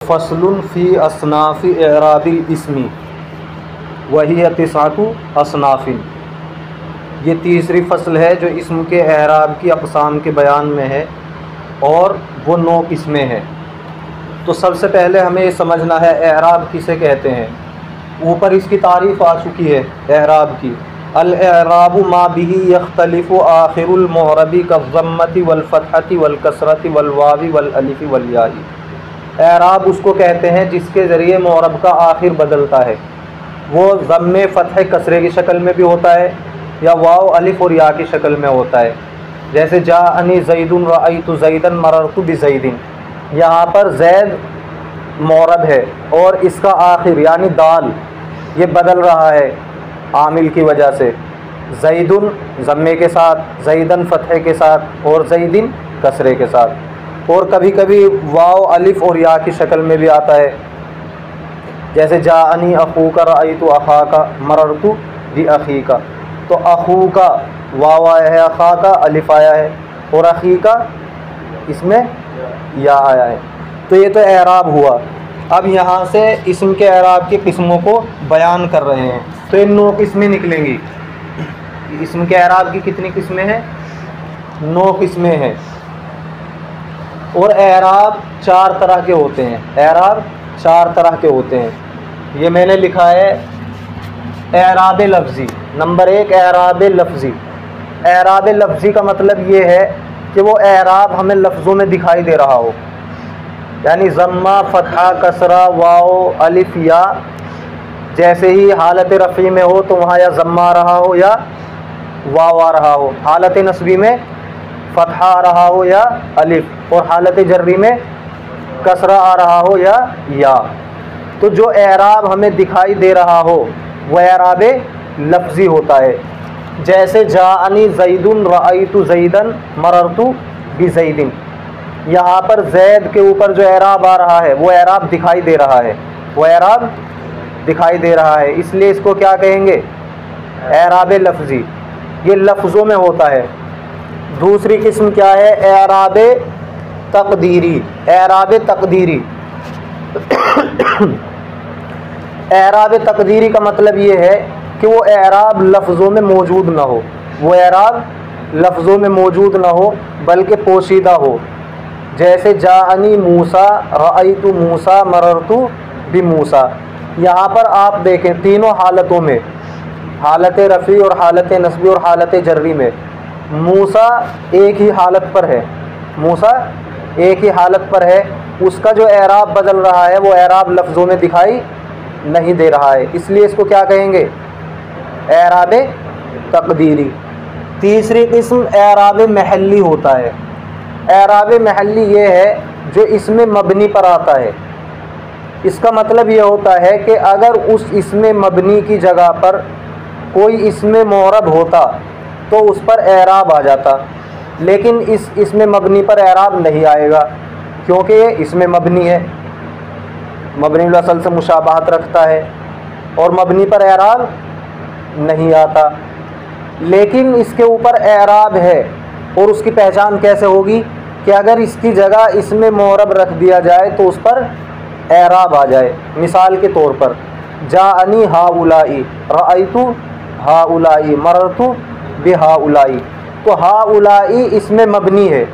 फ़स्लुन फ़ी असनाफ़ि एराबिल इस्मी वही तिसातु असनाफ़िन। ये तीसरी फ़सल है जो इस्म के एराब की अक़साम के बयान में है और वो 9 किस्में हैं। तो सबसे पहले हमें ये समझना है एराब किसे कहते हैं। ऊपर इसकी तारीफ़ आ चुकी है एराब की। अल एराबु मा बिही यख्तलिफ़ु आखिरुल मुअरबी कज़्ज़म्मति वल फ़त्हति वल कसरति वल वावी वल अलिफ़ि वल याई। एराब उसको कहते हैं जिसके ज़रिए मुअरब का आखिर बदलता है। वो ज़म्मे फ़त्ह कसरे की शक्ल में भी होता है या वाव अलिफ़ और या की शक्ल में होता है। जैसे जाअनी ज़ैदुन रअयतु ज़ैदन मररतु बिज़ैदिन। यहाँ पर ज़ैद मुअरब है और इसका आखिर यानी दाल ये बदल रहा है आमिल की वजह से। ज़ैदुन ज़म्मे के साथ, ज़ैदन फ़त्ह के साथ और ज़ैदिन कसरे के साथ। और कभी कभी वाव अलिफ़ और या की शक्ल में भी आता है। जैसे जाअनी अख़ूका रअयतु अख़ाका मररतु बि अख़ीका। तो अख़ूका वाव आया है, अख़ाका अलिफ़ आया है और अख़ीका इसमें या आया है। तो ये तो एराब हुआ। अब यहाँ से इस्म के एराब की किस्मों को बयान कर रहे हैं। तो इन 9 किस्में निकलेंगी। इस्म के एराब की कितनी किस्में हैं? 9 किस्में हैं। और एराब 4 तरह के होते हैं। एराब 4 तरह के होते हैं। ये मैंने लिखा है एराब लफ्ज़ी। नंबर 1 एराब लफ्ज़ी। एराब लफ्ज़ी का मतलब ये है कि वो एराब हमें लफ्ज़ों में दिखाई दे रहा हो, यानी ज़म्मा फ़तहा कसरा वाव अलिफ़ या। जैसे ही हालत रफ़ी में हो तो वहाँ या ज़म्मा आ रहा हो या वाव आ रहा हो, हालत नस्बी में फ़तहा आ रहा हो या अलिफ़, और हालत जर्री में कसरा आ रहा हो या। तो जो एराब हमें दिखाई दे रहा हो वह एराब लफ्ज़ी होता है। जैसे जाअनी ज़ैदुन रअयतु ज़ैदन मररतु बिज़ैदिन। यहाँ पर ज़ैद के ऊपर जो एराब आ रहा है वो एराब दिखाई दे रहा है, वो एराब दिखाई दे रहा है, इसलिए इसको क्या कहेंगे? एराब लफ्ज़ी। ये लफ्ज़ों में होता है। दूसरी किस्म क्या है? एराब तक़दीरी। एराब तक़दीरी एराब तक़दीरी का मतलब ये है कि वो एराब लफ्ज़ों में मौजूद ना हो, वो एराब लफ्ज़ों में मौजूद ना हो बल्कि पोशीदा हो। जैसे जाअनी मूसा रअयतु मूसा मररतु बि मूसा। यहाँ पर आप देखें तीनों हालतों में, हालत रफ़ी और हालत नस्बी और हालत जर्री में, मूसा एक ही हालत पर है। मूसा एक ही हालत पर है। उसका जो एराब बदल रहा है वो एराब लफ्ज़ों में दिखाई नहीं दे रहा है, इसलिए इसको क्या कहेंगे? एराब तक़दीरी। तीसरी किस्म एराब महल्ली होता है। एराब महल्ली ये है जो इसमें मबनी पर आता है। इसका मतलब ये होता है कि अगर उस इसमें मबनी की जगह पर कोई इसमें मुअरब होता तो उस पर एराब आ जाता, लेकिन इसमें मबनी पर एराब नहीं आएगा क्योंकि ये इसमें मबनी है, मबनी उल असल से मुशाबहत रखता है और मबनी पर एराब नहीं आता। लेकिन इसके ऊपर एराब है और उसकी पहचान कैसे होगी कि अगर इसकी जगह इसमें मुअरब रख दिया जाए तो उस पर एराब आ जाए। मिसाल के तौर पर जाअनी हाउलाई रअयतु हाउलाई मररतु बिहाउलाई। तो हाउलाई इसमें मबनी है,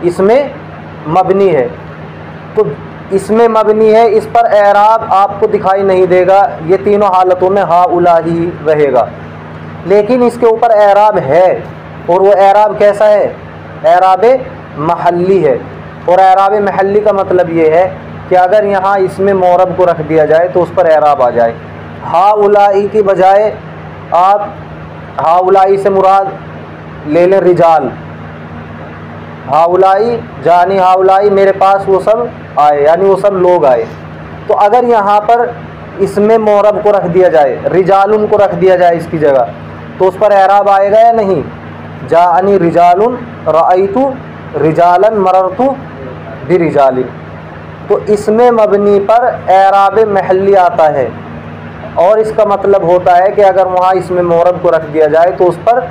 इसमें मबनी है, तो इसमें मबनी है, इस पर एराब आपको दिखाई नहीं देगा। ये तीनों हालतों में हाउलाई रहेगा। लेकिन इसके ऊपर एराब है और वो एराब कैसा है? एराब महल्ली है। और एराब महल्ली का मतलब ये है कि अगर यहाँ इसमें मुअरब को रख दिया जाए तो उस पर एराब आ जाए। हाउलाई की बजाय आप हाउलाई से मुराद ले लें रिजाल। हाउलाई जानी हाउलाई मेरे पास वो सब आए, यानी वो सब लोग आए। तो अगर यहाँ पर इसमें मुअरब को रख दिया जाए, रिजालुन को रख दिया जाए इसकी जगह, तो उस पर एराब आएगा या नहीं? जाअनी रिजालुन रअयतु रिजालन मररतु बिरिजालिन। तो इसमें मबनी पर एराब महल्ली आता है और इसका मतलब होता है कि अगर वहाँ इसमें मुअरब को रख दिया जाए तो उस पर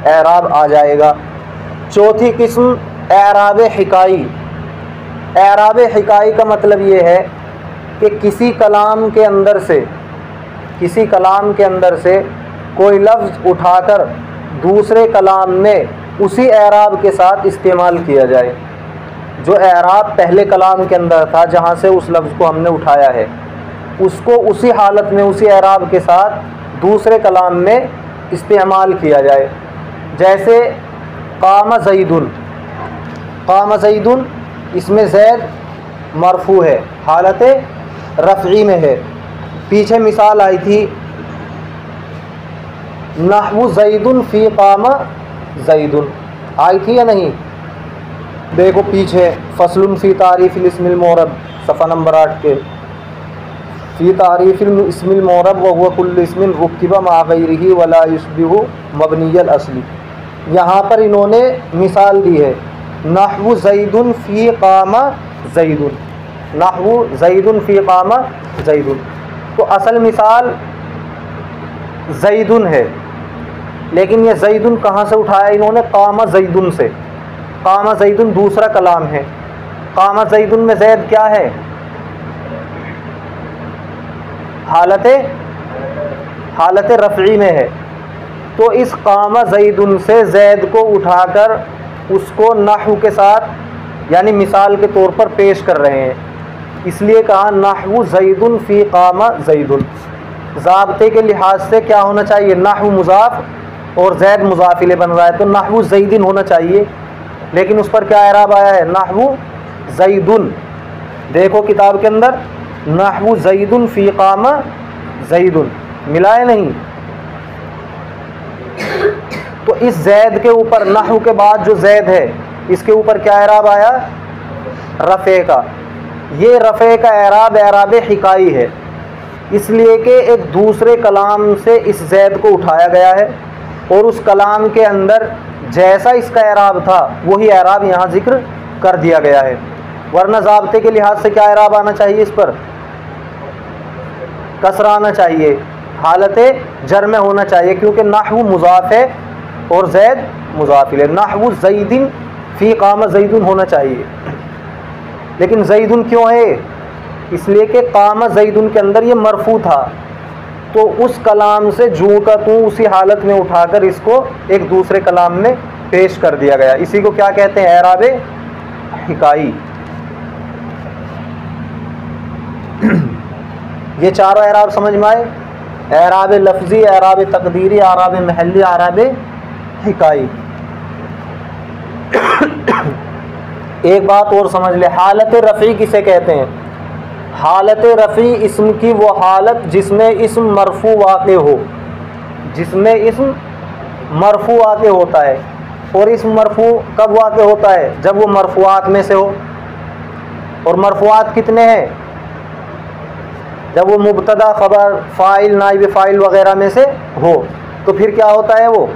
एराब आ जाएगा। चौथी किस्म एराब हिकाई। एराब हिकाई का मतलब ये है कि किसी कलाम के अंदर से कोई लफ्ज़ उठाकर दूसरे कलाम में उसी एराब के साथ इस्तेमाल किया जाए। जो एराब पहले कलाम के अंदर था, जहाँ से उस लफ्ज़ को हमने उठाया है, उसको उसी हालत में उसी एराब के साथ दूसरे कलाम में इस्तेमाल किया जाए। जैसे काम ज़ैदुन, इसमें ज़ैद मरफू है, हालत रफ़ई में है। पीछे मिसाल आई थी नहवु ज़ैदुन फ़ी काम ज़ैदुन, आई थी या नहीं? देखो पीछे फ़स्लुन फ़ी तारीफ़िल इस्मिल मोरब, सफ़ा नंबर 8 के, फ़ी तारीफ़िल इस्मिल मोरब व हुवा कुल्लु इस्मिन रुक्किबा मा गैरिही वला युश्बिहु मबनियल असली। यहाँ पर इन्होंने मिसाल दी है नहवु ज़ैदुन फ़ी काम ज़ैदुन, नहवु ज़ैदुन फ़ी काम ज़ैदुन। तो असल मिसाल ज़ैदुन है, लेकिन ये ज़ैदुन कहाँ से उठाया इन्होंने? काम ज़ैदुन से। काम ज़ैदुन दूसरा कलाम है। काम ज़ैदुन में ज़ैद क्या है? हालत रफ़ई में है। तो इस काम ज़ैदुन से ज़ैद को उठाकर उसको नहव के साथ यानी मिसाल के तौर पर पेश कर रहे हैं, इसलिए कहा नहवु ज़ैदुन फ़ी काम ज़ैदुन। ज़ाब्ते के लिहाज से क्या होना चाहिए? नहव मुज़ाफ़ और ज़ैद मुज़ाफ़िले बन रहा है, तो नहवु ज़ैदिन होना चाहिए, लेकिन उस पर क्या एराब आया है? नहवु ज़ैदुन। देखो किताब के अंदर नहवु ज़ैदुन फ़ी काम ज़ैदुन मिला है नहीं? तो इस ज़ैद के ऊपर नहव के बाद जो ज़ैद है, इसके ऊपर क्या एराब आया? रफ़े का। ये रफ़े का एराब एराब हिकाई है, इसलिए कि एक दूसरे कलाम से इस ज़ैद को उठाया गया है और उस कलाम के अंदर जैसा इसका एराब था वही एराब यहाँ ज़िक्र कर दिया गया है। वरना ज़ाब्ते के लिहाज से क्या एराब आना चाहिए? इस पर कसरा आना चाहिए, हालत जर में होना चाहिए, क्योंकि नहवु मुज़ाफ़ है और ज़ैद मुज़ाफ़िल है। नहवु ज़ैदिन फ़ी काम ज़ैदुन होना चाहिए, लेकिन ज़ैदुन क्यों है? इसलिए कि काम ज़ैदुन के अंदर ये मरफू था, तो उस कलाम से जूँ का तू उसी हालत में उठाकर इसको एक दूसरे कलाम में पेश कर दिया गया। इसी को क्या कहते हैं? एराब हिकाई। ये चारों एराब समझ में आए? एराब लफ्ज़ी, एराब तकदीरी, एराब महल्ली, एराब हिकाई। एक बात और समझ ले, हालत रफ़ी किसे कहते हैं? हालत रफ़ी इस्म की वो हालत जिसमें इस्म मरफू वाक़े हो, जिसमें इस्म मरफू वाक़े होता है। और इस्म मरफू कब वाक़े होता है? जब वो मरफूआत में से हो। और मरफूआत कितने हैं? जब वो मुब्तदा, ख़बर, फ़ाइल, नाइब फ़ाइल वग़ैरह में से हो, तो फिर क्या होता है? वो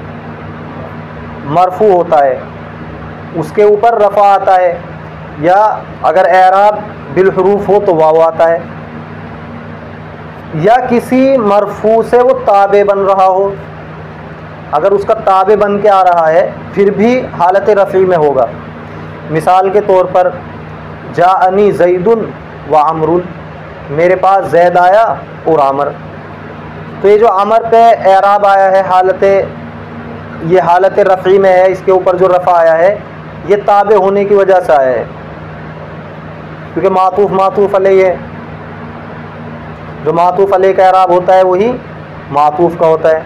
मरफू होता है, उसके ऊपर रफ़ा आता है, या अगर एराब बिलहरूफ हो तो वाव आता है, या किसी मरफू से वो ताबे बन रहा हो। अगर उसका ताबे बन के आ रहा है फिर भी हालत रफ़ी में होगा। मिसाल के तौर पर जाअनी ज़ैदुन व अमरुन, मेरे पास ज़ैद आया और अमर। तो ये जो अमर पे एराब आया है ये हालत रफ़ी में है, इसके ऊपर जो रफ़ा आया है ये ताबे होने की वजह से आया है, क्योंकि मातूफ़ अलैह है। जो मातूफ़ अलैह का एराब होता है वही मातूफ़ का होता है।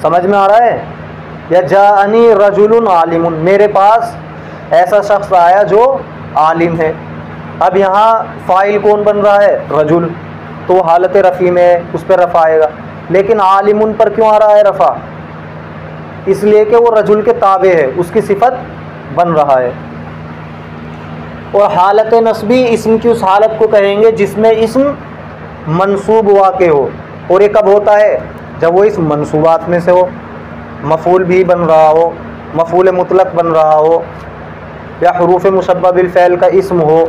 समझ में आ रहा है? या जाअनी रजुलुन आलिमुन, मेरे पास ऐसा शख्स आया जो आलिम है। अब यहाँ फ़ाइल कौन बन रहा है? रजुल, तो हालत रफ़ी में है, उस पर रफ़ा आएगा। लेकिन आलिमुन पर क्यों आ रहा है रफ़ा? इसलिए कि वो रजुल के ताबे है, उसकी सिफत बन रहा है। और हालत नस्बी इस्म की उस हालत को कहेंगे जिसमें इस्म मंसूब वाक़े हो। और ये कब होता है? जब वो इस्म मंसूबात में से हो, मफ़ूल भी बन रहा हो, मफ़ूल मुतलक बन रहा हो, या हुरूफ मुशब्बह बिल फ़ैल का इस्म हो,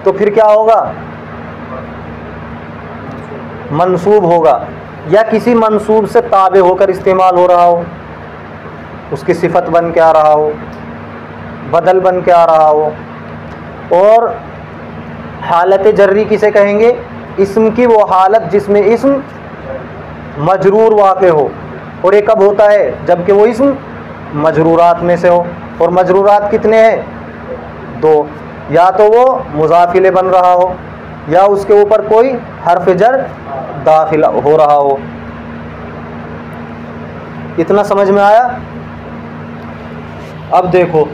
तो फिर क्या होगा? मंसूब होगा, या किसी मंसूब से ताबे होकर इस्तेमाल हो रहा हो। उसकी सिफत बन के आ रहा हो, बदल बन के आ रहा हो। और हालत जर्री किसे कहेंगे? इस्म की वो हालत जिसमें इस्म मजरूर वाक़े हो। और ये कब होता है? जबकि वो इस्म मजरूरात में से हो। और मजरूरात कितने हैं? 2। या तो वो मुज़ाफिले बन रहा हो या उसके ऊपर कोई हर्फ जर दाखिल हो रहा हो। इतना समझ में आया? अब देखो,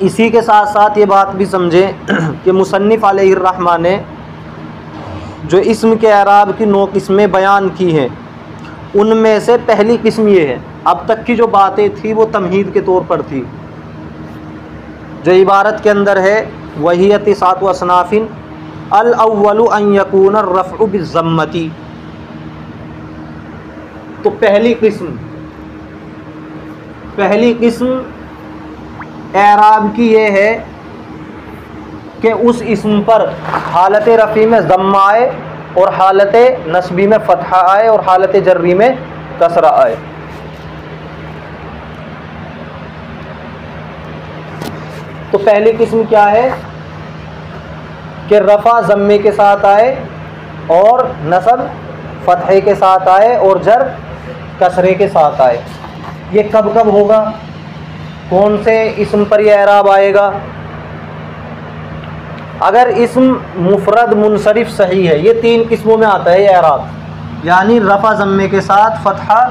इसी के साथ साथ ये बात भी समझें कि मुसन्निफ़ अलैहिर्रहमा ने जो इस्म के एराब की 9 किस्में बयान की हैं, उनमें से पहली किस्म ये है। अब तक की जो बातें थी वो तमहीद के तौर पर थी। जो इबारत के अंदर है वही तिसातु असनाफिन अल अव्वलु अन यकून रफ़्उ बिज़म्मति। तो पहली किस्म एराब की ये है कि उस इस्म पर हालत रफ़ी में ज़म्मा आए और हालत नस्बी में फ़तहा आए और हालत जर्री में कसरा आए। तो पहली किस्म क्या है कि रफ़ा ज़म्मे के साथ आए और नस्ब फ़तहे के साथ आए और जर कसरे के साथ आए। ये कब कब होगा? कौन से इस्म पर यह एराब आएगा? अगर इस्म मुफरद मुनसरिफ सही है, ये 3 किस्मों में आता है ये एराब, यानी रफ़ा ज़म्मे के साथ, फ़तहा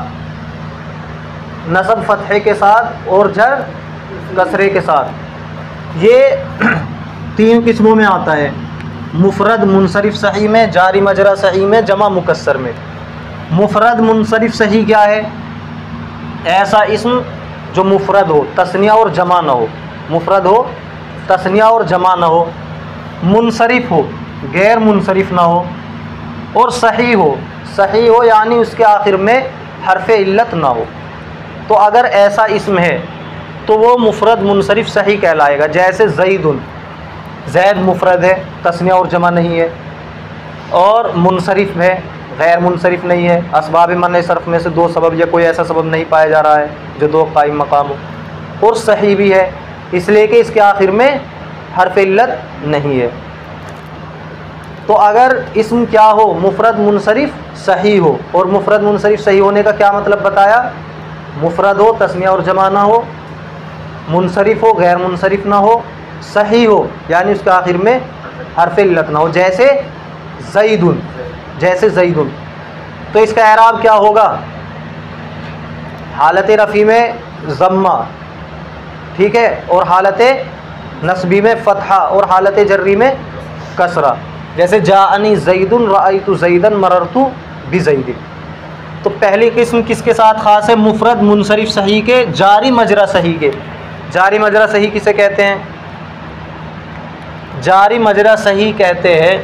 नस्ब फ़तहे के साथ और जर कसरे के साथ। ये 3 किस्मों में आता है, मुफरद मुनसरिफ सही में, जारी मजरा सही में, जमा मुकस्सर में। मुफरद मुनसरिफ सही क्या है? ऐसा इस्म जो मुफरद हो, तस्निया और जमा न हो। मुफरद हो, तस्निया और जमा न हो, मुनसरिफ हो, गैर मुनसरिफ ना हो, और सही हो यानी उसके आखिर में हरफ इल्लत ना हो। तो अगर ऐसा इस्म है तो वो मुफरद मुनसरिफ सही कहलाएगा। जैसे ज़ैदुन, ज़ैद मुफरद है, तस्निया और जमा नहीं है, और मुनसरिफ है, गैर मुनसरिफ नहीं है। असबाब मन सरफ में से 2 सबब या कोई ऐसा सबब नहीं पाया जा रहा है जो 2 कायम मकाम हो। और सही भी है इसलिए कि इसके आखिर में हरफ इल्लत नहीं है। तो अगर इस्म क्या हो? मुफरद मुनसरिफ सही हो। और मुफरद मुनसरिफ सही होने का क्या मतलब बताया? मुफरद हो, तस्निया और जमा ना हो, मुनसरिफ हो, गैर मुनसरिफ ना हो, सही हो यानी उसके आखिर में हरफ इल्लत ना हो। जैसे ज़ैदुन, तो इसका एराब क्या होगा? हालत रफ़ी में ज़म्मा, ठीक है, और हालत नस्बी में फ़तहा और हालत जर्री में कसरा। जैसे जाअनी ज़ैदुन रअयतु ज़ैदन मररतु बिज़ैदिन। तो पहली किस्म किसके साथ ख़ास है? मुफरद मुनसरिफ सही के, जारी मजरा सही के। जारी मजरा सही किसे कहते हैं? जारी मजरा सही कहते हैं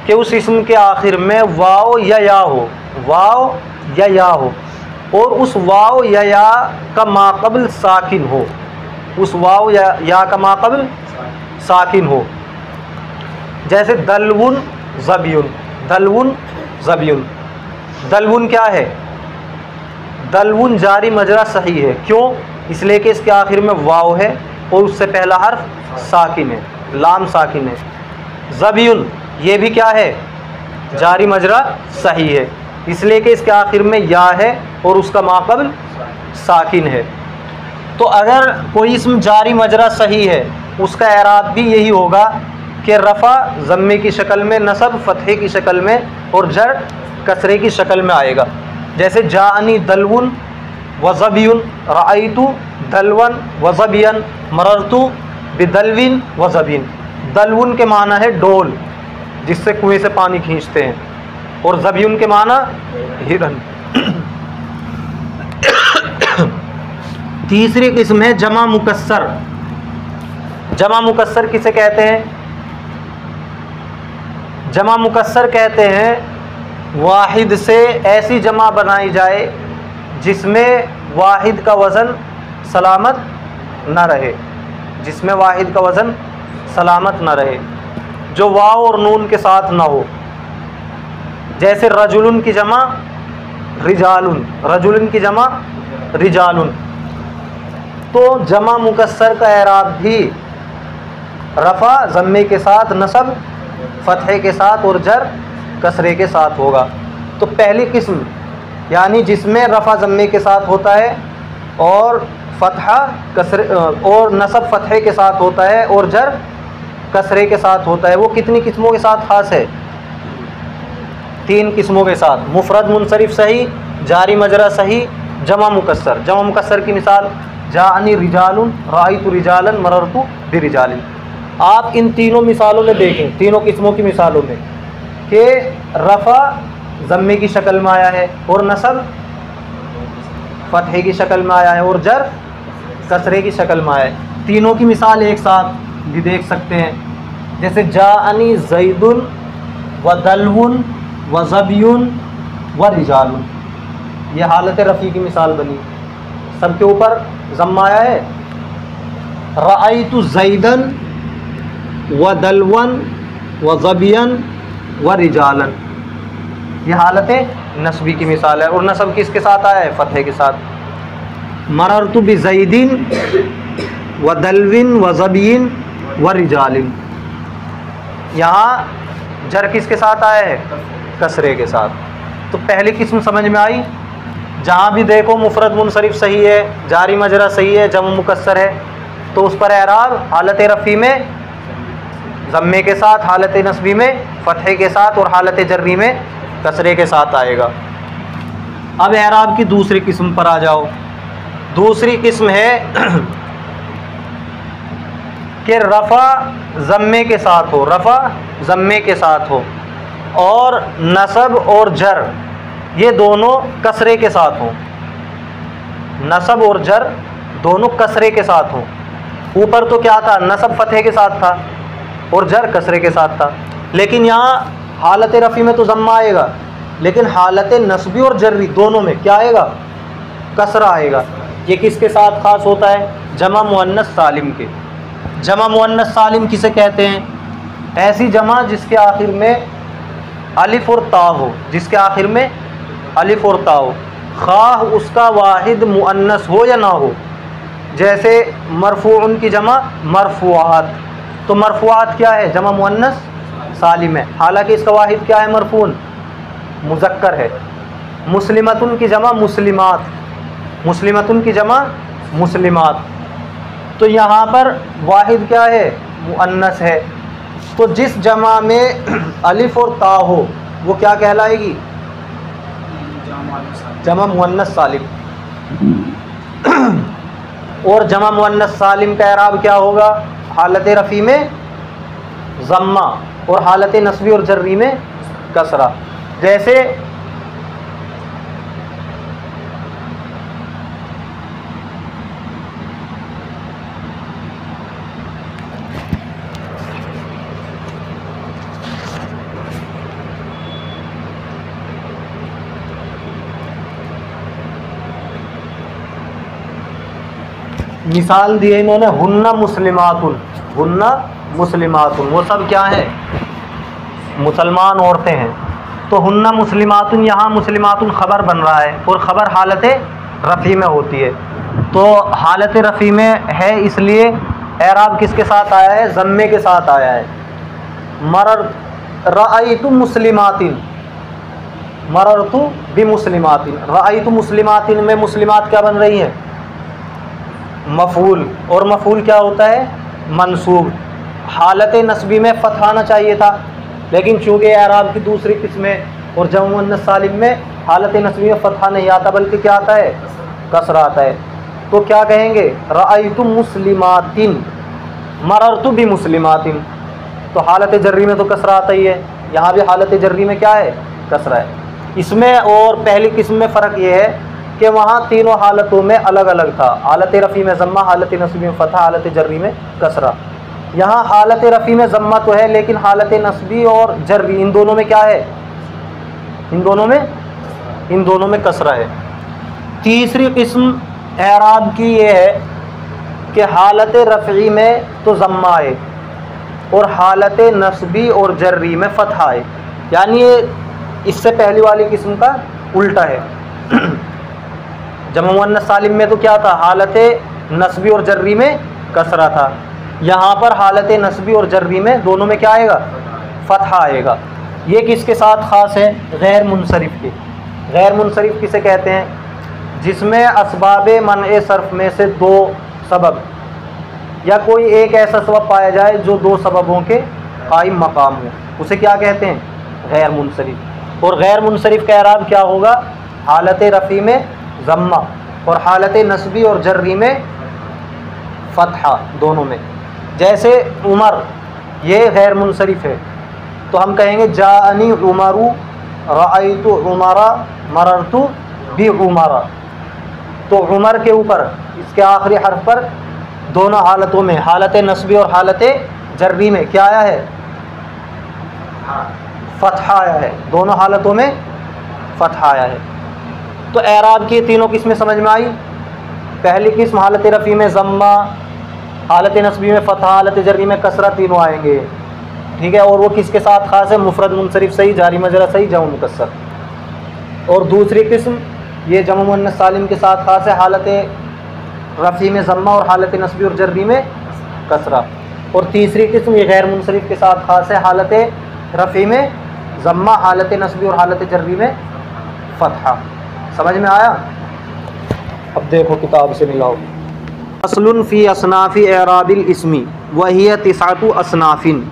कि उस इस्म के आखिर में वाव या या हो, और उस वाव या का माक़बल साकिन हो, उस वाव या का माक़बल साकिन हो। जैसे दलवुन ज़बियुन। दलवुन क्या है? दलवुन जारी मजरा सही है। क्यों? इसलिए कि इसके आखिर में वाव है और उससे पहला हर्फ साकिन है, लाम साकिन है। ज़बियुन ये भी क्या है? जारी मजरा सही है, इसलिए कि इसके आखिर में या है और उसका माक़बल साकिन है। तो अगर कोई इस्म जारी मजरा सही है, उसका एराब भी यही होगा कि रफ़ा ज़म्मे की शक्ल में, नस्ब फ़तहे की शक्ल में और जर कसरे की शक्ल में आएगा। जैसे जाअनी दलवुन व ज़बियुन, रअयतु दलवन व ज़बियन, मररतु बिदलविन व ज़बिन। दलवुन के माना है डोल, जिससे कुएं से पानी खींचते हैं, और ज़बियुन के माना हिरन। तीसरी किस्म है जमा मुकस्सर। जमा मुकस्सर किसे कहते हैं? जमा मुकस्सर कहते हैं वाहिद से ऐसी जमा बनाई जाए जिसमें वाहिद का वज़न सलामत न रहे, जो वाव और नून के साथ ना हो। जैसे रजुलन की जमा रिजालुन, रजुलन की जमा रिजालुन। तो जमा मुकस्सर का एराब भी रफ़ा ज़म्मे के साथ, नसब फ़तहे के साथ और जर कसरे के साथ होगा। तो पहली किस्म यानी जिसमें रफ़ा ज़म्मे के साथ होता है और फ़तहा कसरे और नसब फ़तहे के साथ होता है और जर कसरे के साथ होता है, वो कितनी किस्मों के साथ ख़ास है? 3 किस्मों के साथ। मुफ़रद मुनसरिफ सही, जारी मजरा सही, जमा मुकस्सर। जमा मुकस्सर की मिसाल जाअनी रिजालुन, राइतु रिजालन, मररतु बिरिजालिन। आप इन तीनों मिसालों में देखें, तीनों किस्मों की मिसालों में कि रफ़ा ज़म्मे की शक्ल में आया है और नसब फ़तहे की शक्ल में आया है और जर कसरे की शक्ल में आया है। तीनों की मिसाल एक साथ भी देख सकते हैं। जैसे जाअनी ज़ैदुन व दलवुन व ज़बियुन व रिजालुन, ये हालत रफ़ी की मिसाल बनी। सबके ऊपर ज़म्मा आया है। रअयतु ज़ैदन व दलवन व ज़बियन व रिजालन, ये हालत नस्बी की मिसाल है। और नसब किसके साथ आया है? फ़तहे के साथ। मररतु बि ज़ैदिन व दलविन व ज़बियन व रिजालिन, यहाँ जर किसके साथ आया है? कसरे के साथ। तो पहली किस्म समझ में आई। जहाँ भी देखो मुफ़रद मुनसरिफ सही है, जारी मजरा सही है, जम मुकस्सर है, तो उस पर एराब हालत रफ़ी में ज़म्मे के साथ, हालत नस्बी में फ़तहे के साथ और हालत जर्री में कसरे के साथ आएगा। अब एराब की दूसरी किस्म पर आ जाओ। दूसरी किस्म है कि रफ़ा ज़म्मे के साथ हो, रफ़ा ज़म्मे के साथ हो और नसब और जर ये दोनों कसरे के साथ हों। नसब और जर दोनों कसरे के साथ हों। ऊपर तो क्या था? नसब फ़तहे के साथ था और जर कसरे के साथ था। लेकिन यहाँ हालत रफ़ी में तो ज़म्मा आएगा, लेकिन हालत नस्बी और जर्री दोनों में क्या आएगा? कसरा आएगा। ये किसके साथ ख़ास होता है? जमा मुअन्नस सालिम के। जमा मुअन्नस सालिम किसे कहते हैं? ऐसी जमा जिसके आखिर में अलिफ और ता हो, जिसके आखिर में अलिफ और ता हो, खाह उसका वाहिद मुअन्नस हो या ना हो। जैसे मरफूउन की जमा मरफूआत, तो मरफूआत क्या है? जमा मुअन्नस सालिम है, हालांकि इसका वाहिद क्या है? मरफून, मुज़क्कर है। मुस्लिमतुन की जमा मुस्लिमात, मुस्लिमतुन की जमा मुस्लिमात, तो यहाँ पर वाहिद क्या है? मुअन्नस है। तो जिस जमा में अलिफ और ता हो वो क्या कहलाएगी? जमा मुअन्नस सालिम। और जमा मुअन्नस सालिम का एराब क्या होगा? हालत रफ़ी में ज़म्मा और हालत नस्बी और जर्री में कसरा। जैसे मिसाल दिए इन्होंने, हुन्ना मुस्लिमातुन, हुन्ना मुस्लिमातुन, वो सब क्या हैं? मुसलमान औरतें हैं। तो हुन्ना मुस्लिमातुन, यहाँ मुस्लिमातुन ख़बर बन रहा है और ख़बर हालत रफ़ी में होती है। तो हालत रफ़ी में है इसलिए एराब किसके साथ आया है? ज़म्मे के साथ आया है। मरर रअयतु मुस्लिमातिन, मररतु बि मुस्लिमातिन, रअयतु मुस्लिमातिन में मुस्लिमात क्या बन रही हैं? मफ़ूल, और मफ़ूल क्या होता है? मंसूब। हालत नस्बी में फ़तह आना चाहिए था, लेकिन चूँकि एराब की दूसरी किस्म है और जमा मुअन्नस सालिम में हालत नस्बी में फ़तह नहीं आता बल्कि क्या आता है? कसरा आता है। तो क्या कहेंगे? रअयतु मुस्लिमातिन, मररतु बि मुस्लिमातिन। तो हालत जर्री में तो कसरा आता ही है, यहाँ भी हालत जर्री में क्या है? कसरा है। इसमें और पहली किस्म में फ़र्क ये है कि वहाँ तीनों हालतों में अलग अलग था। हालत रफ़ी में ज़म्मा, हालत नस्बी में फ़तह, हालत जर्री में कसरा। यहाँ हालत रफ़ी में ज़म्मा तो है, लेकिन हालत नस्बी और जर्री इन दोनों में क्या है? इन दोनों में कसरा है। तीसरी किस्म एराब की ये है कि हालत रफ़ी में तो ज़म्मा आए और हालत नस्बी और जर्री में फ़तहा है। यानी ये इससे पहली वाली किस्म का उल्टा है। जमा मुअन्नस सालिम में तो क्या था, हालत नस्बी और जर्री में कसरा था। यहाँ पर हालत नस्बी और जर्री में दोनों में क्या आएगा, फ़तहा आएगा। ये किसके साथ ख़ास है, गैर मुनसरिफ के। गैर मुनसरिफ किसे कहते हैं, जिसमें असबाब मन सर्फ में से दो सबब या कोई एक ऐसा सबब पाया जाए जो दो सबबों के कायम मकाम हो, उसे क्या कहते हैं, गैर मुनसरिफ। और गैर मुनसरिफ का एराब क्या होगा, हालत रफ़ी में ज़म्मा और हालत नस्बी और जर्री में फ़तहा, दोनों में। जैसे उमर, ये गैर मुनसरिफ है, तो हम कहेंगे जाअनी उमरु रअयतु उमरा मररतु बि उमरा। तो उमर के ऊपर इसके आखिरी हर्फ पर दोनों हालतों में, हालत नस्बी और हालत जर्री में क्या आया है, फ़तहा आया है। दोनों हालतों में फ़तहा आया है। तो एराब की तीनों किस्में समझ में आई। पहली किस्म हालत रफ़ी में ज़म्मा, हालत नस्बी में फ़तहा, हालत जर्री में कसरा, तीनों आएंगे, ठीक है। और वो किसके साथ ख़ास है, मुफ़रद मुनसरिफ सही, जारी मजरा सही, जमा मुकस्सर। और दूसरी किस्म ये जमा मुअन्नस सालिम के साथ ख़ास है, हालत रफ़ी में ज़म्मा और हालत नस्बी और जर्री में कसरा। और तीसरी किस्म ये गैर मुनसरिफ के साथ ख़ास है, हालत रफ़ी में ज़म्मा, हालत नस्बी और हालत जर्री में फ़तहा। समझ में आया। अब देखो किताब से मिलाओ। असलुन फ़ी असनाफ़ि एराबिल इस्मी वहिय तिसातु असनाफ़िन।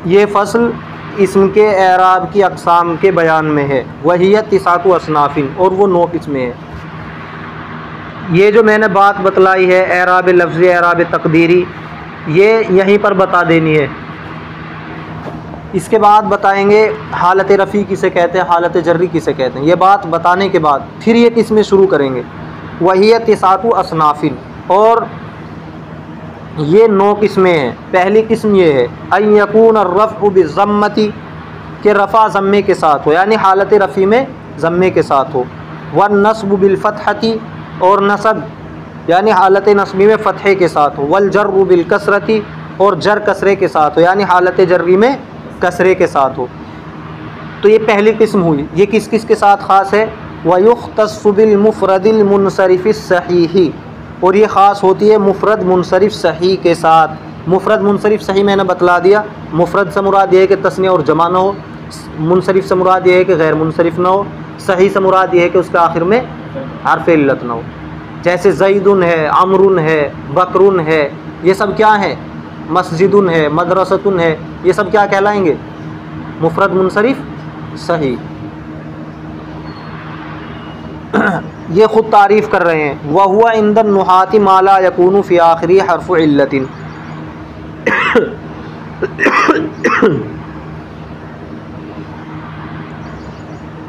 ये फ़सल इस्म के एराब की अक़साम के बयान में है। वहिय तिसातु असनाफ़िन, और वो 9 किस्में हैं। ये जो मैंने बात बतलाई है एराब लफ्ज़ी, एराब तक़दीरी, ये यहीं पर बता देनी है। इसके बाद बताएंगे हालत रफ़ी किसे कहते हैं, हालत जर्री किसे कहते हैं। ये बात बताने के बाद फिर ये किस्में शुरू करेंगे। वही तिसातु असनाफ़िन, और ये 9 किस्में हैं। पहली किस्म ये है अन यकून अर्रफ़्उ बिज़म्मति, के रफ़ा ज़म्मे के साथ हो, यानी हालत रफ़ी में ज़म्मे के साथ हो। वन नस्ब बिलफ़तहती, और नसब यानी हालत नस्बी में फ़तहे के साथ हो। वल जर्रु बिलकसरती, और जर कसरे के साथ हो, यानी हालत जर्री में कसरे के साथ हो। तो ये पहली किस्म हुई। ये किस किस के साथ ख़ास है, वयुख्तस्सु बिलमुफ़रदिल मुनसरिफ़िस सहीही, और ये ख़ास होती है मुफ़रद मुनसरिफ़ सही के साथ। मुफ़रद मुनसरिफ़ सही मैंने बतला दिया। मुफ़रद से मुराद ये है कि तस्निया और जमा ना हो, मुनसरिफ़ से मुराद ये है कि गैर मुनसरिफ़ ना हो, सही से मुराद ये है कि उसके आखिर में हर्फ़ इल्लत ना हो। जैसे ज़ैदुन है, अमरुन है, बकरुन है, ये सब क्या हैं, मस्जिदुन है, मदरसतुन है, ये सब क्या कहलाएंगे, मुफ़रद मुनसरिफ़ सही। ये ख़ुद तारीफ़ कर रहे हैं। वह हुआ इंदन नुहाती माला यकूनु फ़ी आखिरी हर्फ़ु इल्लतिन।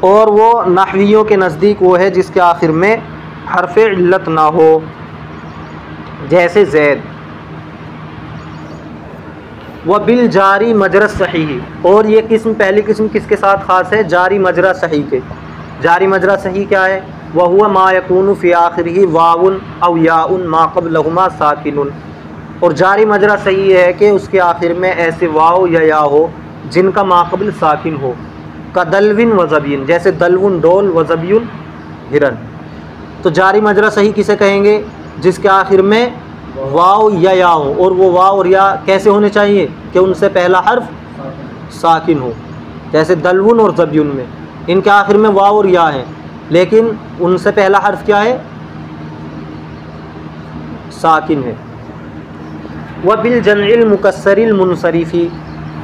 और वो नहवियों के नज़दीक वो है जिसके आखिर में हर्फ़ इल्लत ना हो, जैसे ज़ैद। व बिल जारी मजरा सही, और ये किस्म पहली किस्म किसके साथ ख़ास है, जारी मजरा सही के। जारी मजरा सही क्या है, वह हुआ मा यकूनु फ़ी आखिरिही वाउन अव याउन मा क़ब्लहुमा साकिनुन। और जारी मजरा सही है कि उसके आखिर में ऐसे वाव या या हो जिनका माक़बिल साकिन हो। का दलविन व ज़बियन, जैसे दलवुन डोल व ज़बियुन हिरन। तो जारी मजरा सही किसे कहेंगे, जिसके आखिर में वाव या या हो, और वो वाव और या कैसे होने चाहिए कि उनसे पहला हर्फ साकिन हो। जैसे दलवुन और ज़बियुन में इनके आखिर में वाव और या है, लेकिन उनसे पहला हर्फ क्या है, साकिन है। व बिल जमइल मुकस्सरिल मुनसरिफ़ी,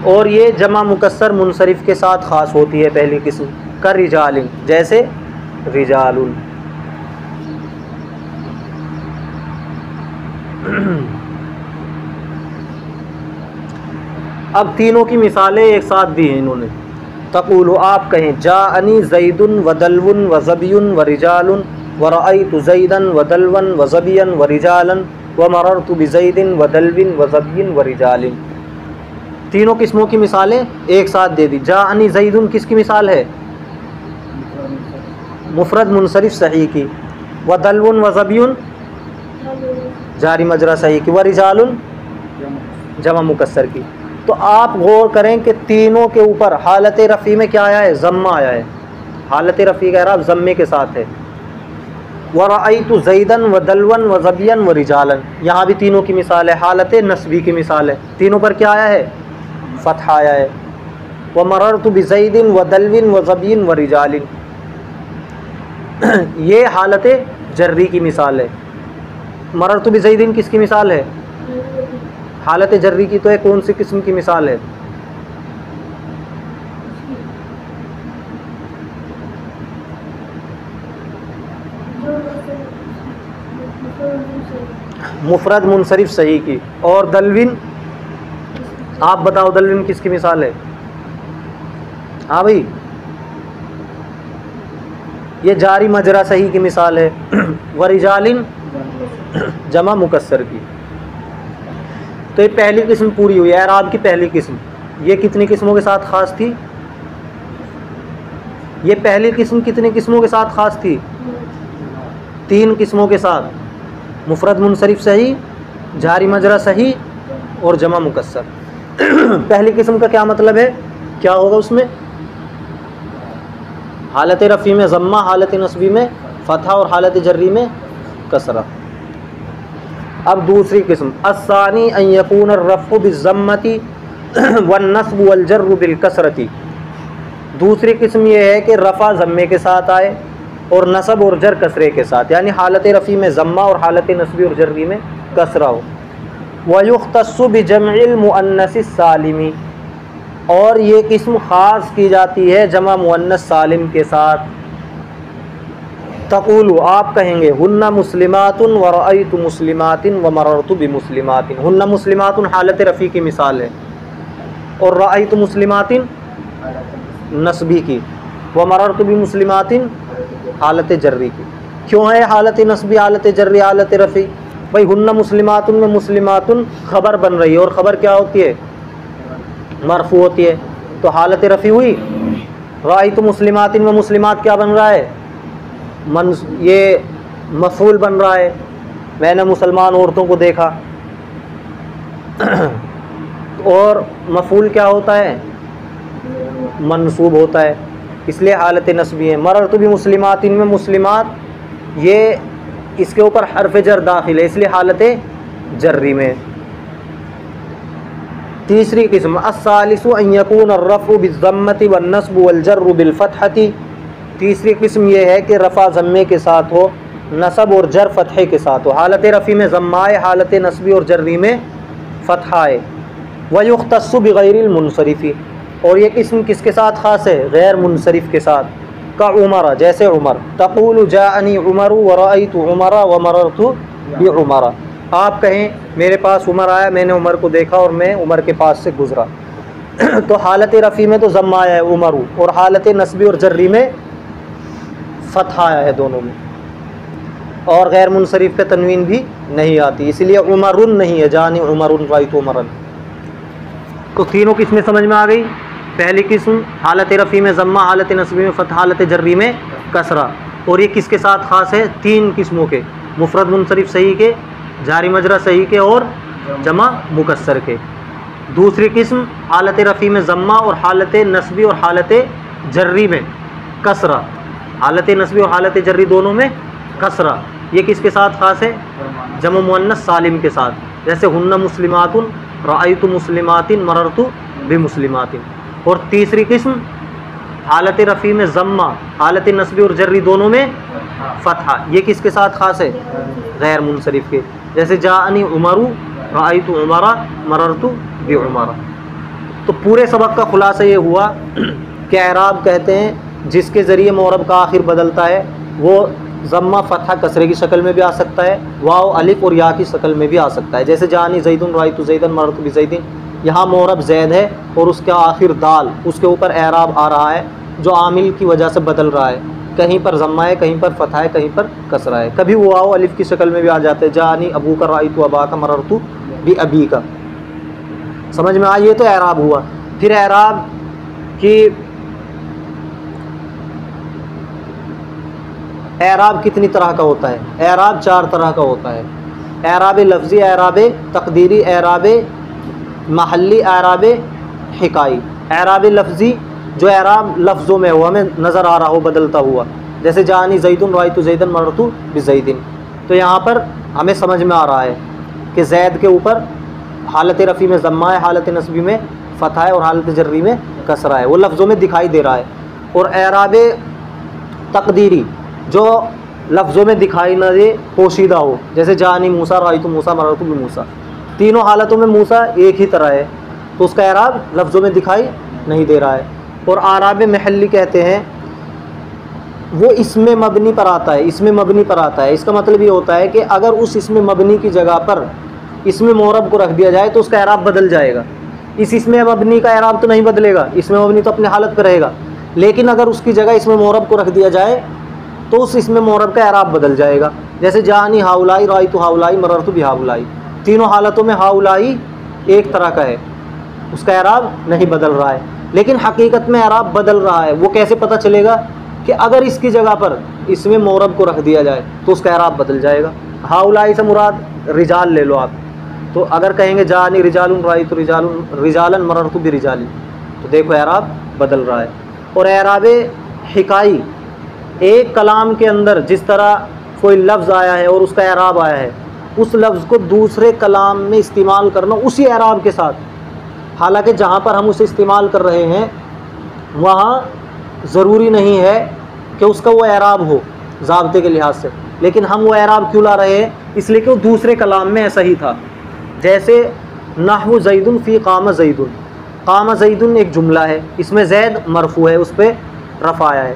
और ये जमा मुकस्सर मुनसरिफ़ के साथ ख़ास होती है पहली किस्म। कर रिजालिन, जैसे रिजालुन। अब तीनों की मिसालें एक साथ दी हैं इन्होंने। तक़ूलु, आप कहें, जाअनी ज़ैदुन व दलवुन व ज़बियुन व रिजालुन व रअयतु ज़ैदन व दलवन व ज़बियन व रिजालन व मररतु बिज़ैदिन व दलविन व ज़बियन व रिजालिन। तीनों किस्मों की मिसालें एक साथ दे दी। जाअनी ज़ैदुन किसकी मिसाल है, मुफ़रद मुनसरिफ़ सही की। व दलवुन व ज़बियुन जारी मजरा सही की। व रिजालुन जमा मुकस्सर की। तो आप गौर करें कि तीनों के ऊपर हालत रफ़ी में क्या आया है, ज़म्मा आया है। हालत रफ़ी का एराब ज़म्मे के साथ है। व रअयतु ज़ैदन व दलवन व ज़बियन व रिजालन, यहाँ भी तीनों की मिसाल है। हालत नस्बी की मिसाल है, तीनों पर क्या आया है, फ़तह आया है। व मररतु बिज़ैदिन व दलविन व ज़बियन व रिजालिन, ये हालत जर्री की मिसाल है। मररतु बिज़ैदिन किसकी मिसाल है, हालत जर्री की तो है, कौन सी किस्म की मिसाल है, मुफरद मुनसरिफ सही की। और दलविन, आप बताओ दलविन किसकी मिसाल है। हाँ भाई, ये जारी मजरा सही की मिसाल है। व रिजालिन जमा मुकस्सर की। तो ये पहली किस्म पूरी हुई, एराब की पहली किस्म। ये कितनी किस्मों के साथ ख़ास थी, ये पहली किस्म कितनी किस्मों के साथ ख़ास थी, 3 किस्मों के साथ, मुफरद मुनसरिफ सही, जारी मजरा सही और जमा मुकस्सर। पहली किस्म का क्या मतलब है, क्या होगा उसमें, हालत रफ़ी में ज़म्मा, हालत नस्बी में फ़तह और हालत जर्री में कसरा। अब दूसरी किस्म, अस्सानी अन यकून अर्रफ़्उ बिज़्ज़म्मति वन्नस्ब वल्जर्रु बिलकसरति। दूसरी किस्म ये है कि रफ़ा ज़म्मे के साथ आए और नसब और जर कसरे के साथ, यानी हालत रफ़ी में ज़म्मा और हालत नस्बी और जर्री में कसरा हो। वयुख्तस्सु बिजमइल मुअन्नसिस सालिमी, और ये किस्म ख़ास की जाती है जमा मुअन्नस सालिम के साथ। तक़ूलु, आप कहेंगे, हुन्ना मुस्लिमातुन व रअयतु मुस्लिमातिन व मररतु बिमुस्लिमातिन। हुन्ना मुस्लिमातुन हालत रफ़ी की मिसाल है, और रअयतु मुस्लिमातिन नस्बी की, व मररतु बिमुस्लिमातिन हालत जर्री की। क्यों है हालत नस्बी, हालत जर्री, हालत रफ़ी? भाई हुन्ना मुस्लिमातुन में मुस्लिमातुन खबर बन रही है, और ख़बर क्या होती है, मरफू होती है, तो हालत रफ़ी हुई। रअयतु मुस्लिमातिन में मुस्लिमात क्या बन रहा है, ये मफ़ूल बन रहा है, मैंने मुसलमान औरतों को देखा। और मफ़ूल क्या होता है, मनसूब होता है, इसलिए हालत नस्बी है। मररतु भी मुस्लिमातिन में मुस्लिमात, ये इसके ऊपर हर्फ जर दाखिल है, इसलिए हालत जर्री में। तीसरी किस्म, अस्सालिसु अन यकून अर्रफ़्उ बिज़्ज़म्मति वन्नस्बु वल्जर्रु बिलफ़तहति। तीसरी किस्म ये है कि रफ़ा ज़म्मे के साथ हो, नसब और जर फ़तहे के साथ हो। हालत रफ़ी में ज़म्मा आए, हालत नस्बी और जर्री में फ़तह आए। वयुख्तस्सु बिग़ैरिल मुनसरिफ़ी, और ये किस्म किसके साथ ख़ास है, गैर मुनसरिफ़ के साथ। का उमरा, जैसे उमर, तक़ूलु जाअनी उमरु व रअयतु उमरा व मररतु बिउमरा। आप कहें मेरे पास उमर आया, मैंने उमर को देखा और मैं उमर के पास से गुज़रा। तो हालत रफ़ी में तो ज़म्मा आया है उमरु, और हालत नस्बी और जर्री में फ़तह आया है दोनों में, और गैर मुनसरिफ़ पे तनवीन भी नहीं आती, इसलिए उमरुन नहीं है, जानी उमरुन रअयतु उमरन। तो तीनों किस्में समझ में आ गई। पहली किस्म हालत रफ़ी में ज़म्मा, हालत नस्बी में फ़तह, हालत जर्री में कसरा। और ये किसके साथ ख़ास है, 3 किस्मों के, मुफ़रद मुनसरिफ़ सही के, जारी मजरा सही के और जमा मुकस्सर के। दूसरी किस्म हालत रफ़ी में ज़म्मा और हालत नस्बी और हालत जर्री में कसरा, हालत नस्बी और हालत जर्री दोनों में कसरा। ये किसके साथ ख़ास है, जमा मुअन्नस सालिम के साथ, जैसे हुन्ना मुस्लिमातुन, रअयतु मुस्लिमातिन, मररतु बिमुस्लिमातिन। और तीसरी किस्म हालत रफ़ी में ज़म्मा, हालत नस्बी और जर्री दोनों में फ़तह, ये किसके साथ ख़ास है, गैर मुनसरिफ़ के, जैसे जाअनी उमरु रअयतु उमरा मररतु बिउमरा। तो पूरे सबक का खुलासा ये हुआ कि एराब कहते हैं जिसके ज़रिए मोरब का आखिर बदलता है, वो ज़म्मा फ़तह कसरे की शक्ल में भी आ सकता है, वाव अलिफ और या की शक्ल में भी आ सकता है। जैसे जानी ज़ैदुन रअयतु ज़ैदन मररतु बिज़ैदिन, यहाँ मोरब ज़ैद है और उसका आखिर दाल, उसके ऊपर एराब आ रहा है जो आमिल की वजह से बदल रहा है, कहीं पर ज़म्मा है, कहीं पर फ़तह है, कहीं पर कसरा है। कभी वो वाव अलिफ की शक्ल में भी आ जाते हैं, जानी अबू का रअयतु अबा का मररतु बि अबी का। समझ में आ, ये तो एराब हुआ। फिर एराब की एराब कितनी तरह का होता है, एराब 4 तरह का होता है। एराब लफ्ज़ी, एराब तकदीरी, एराब महल्ली एराब हिकाई, एराब लफ्ज़ी जो एराब लफ्ज़ों में हो, हमें नज़र आ रहा हो बदलता हुआ, जैसे जानी ज़ैदुन रायतु ज़ैदन मरतु बिज़ैदिन। तो यहाँ पर हमें समझ में आ रहा है कि ज़ैद के ऊपर हालत रफ़ी में ज़म्मा है, हालत नस्बी में फ़तह है और हालत जर्री में कसरा है, वो लफ्ज़ों में दिखाई दे रहा है। और एराब तकदीरी जो लफ्ज़ों में दिखाई न दे, पोशीदा हो, जैसे जानी मूसा रायतु मूसा मरतु बि मूसा, तीनों हालतों में मूसा एक ही तरह है, तो उसका एराब लफ्ज़ों में दिखाई नहीं दे रहा है। और आराब महल्ली कहते हैं वो इसमें मबनी पर आता है, इसमें मबनी पर आता है। इसका मतलब ये होता है कि अगर उस इसमें मबनी की जगह पर इसमें मोरब को रख दिया जाए तो उसका एराब बदल जाएगा। इस इसमें मबनी का एराब तो नहीं बदलेगा, इसमें मबनी तो अपने हालत पर रहेगा, लेकिन अगर उसकी जगह इसमें मोरब को रख दिया जाए तो उस इसमें मोरब का एराब बदल जाएगा। जैसे जानी हाउलाई रायतु हाउलाई मररतु बि हाउलाई, तीनों हालतों में हाउलाई एक तरह का है, उसका एराब नहीं बदल रहा है, लेकिन हकीकत में एराब बदल रहा है। वो कैसे पता चलेगा कि अगर इसकी जगह पर इसमें मोरब को रख दिया जाए तो उसका एराब बदल जाएगा। हाउलाई से मुराद रिजाल ले लो आप, तो अगर कहेंगे जानी रिजालुन रायतु रिजालुन रिजालन मररतु बि रिजाली, तो देखो एराब बदल रहा है। और एराब हिकाई, एक कलाम के अंदर जिस तरह कोई लफ्ज़ आया है और उसका एराब आया है, उस लफ्ज़ को दूसरे कलाम में इस्तेमाल करना उसी एराब के साथ, हालांकि जहाँ पर हम उसे इस्तेमाल कर रहे हैं वहाँ ज़रूरी नहीं है कि उसका वो एराब हो ज़ाब्ते के लिहाज से, लेकिन हम वो एराब क्यों ला रहे हैं, इसलिए कि वो दूसरे कलाम में ऐसा ही था। जैसे नहवु ज़ैदुन फ़ी क़ाम ज़ैदुन, क़ाम ज़ैदुन एक जुमला है, इसमें ज़ैद मरफ़ू है, उस पर रफ़ा आया है।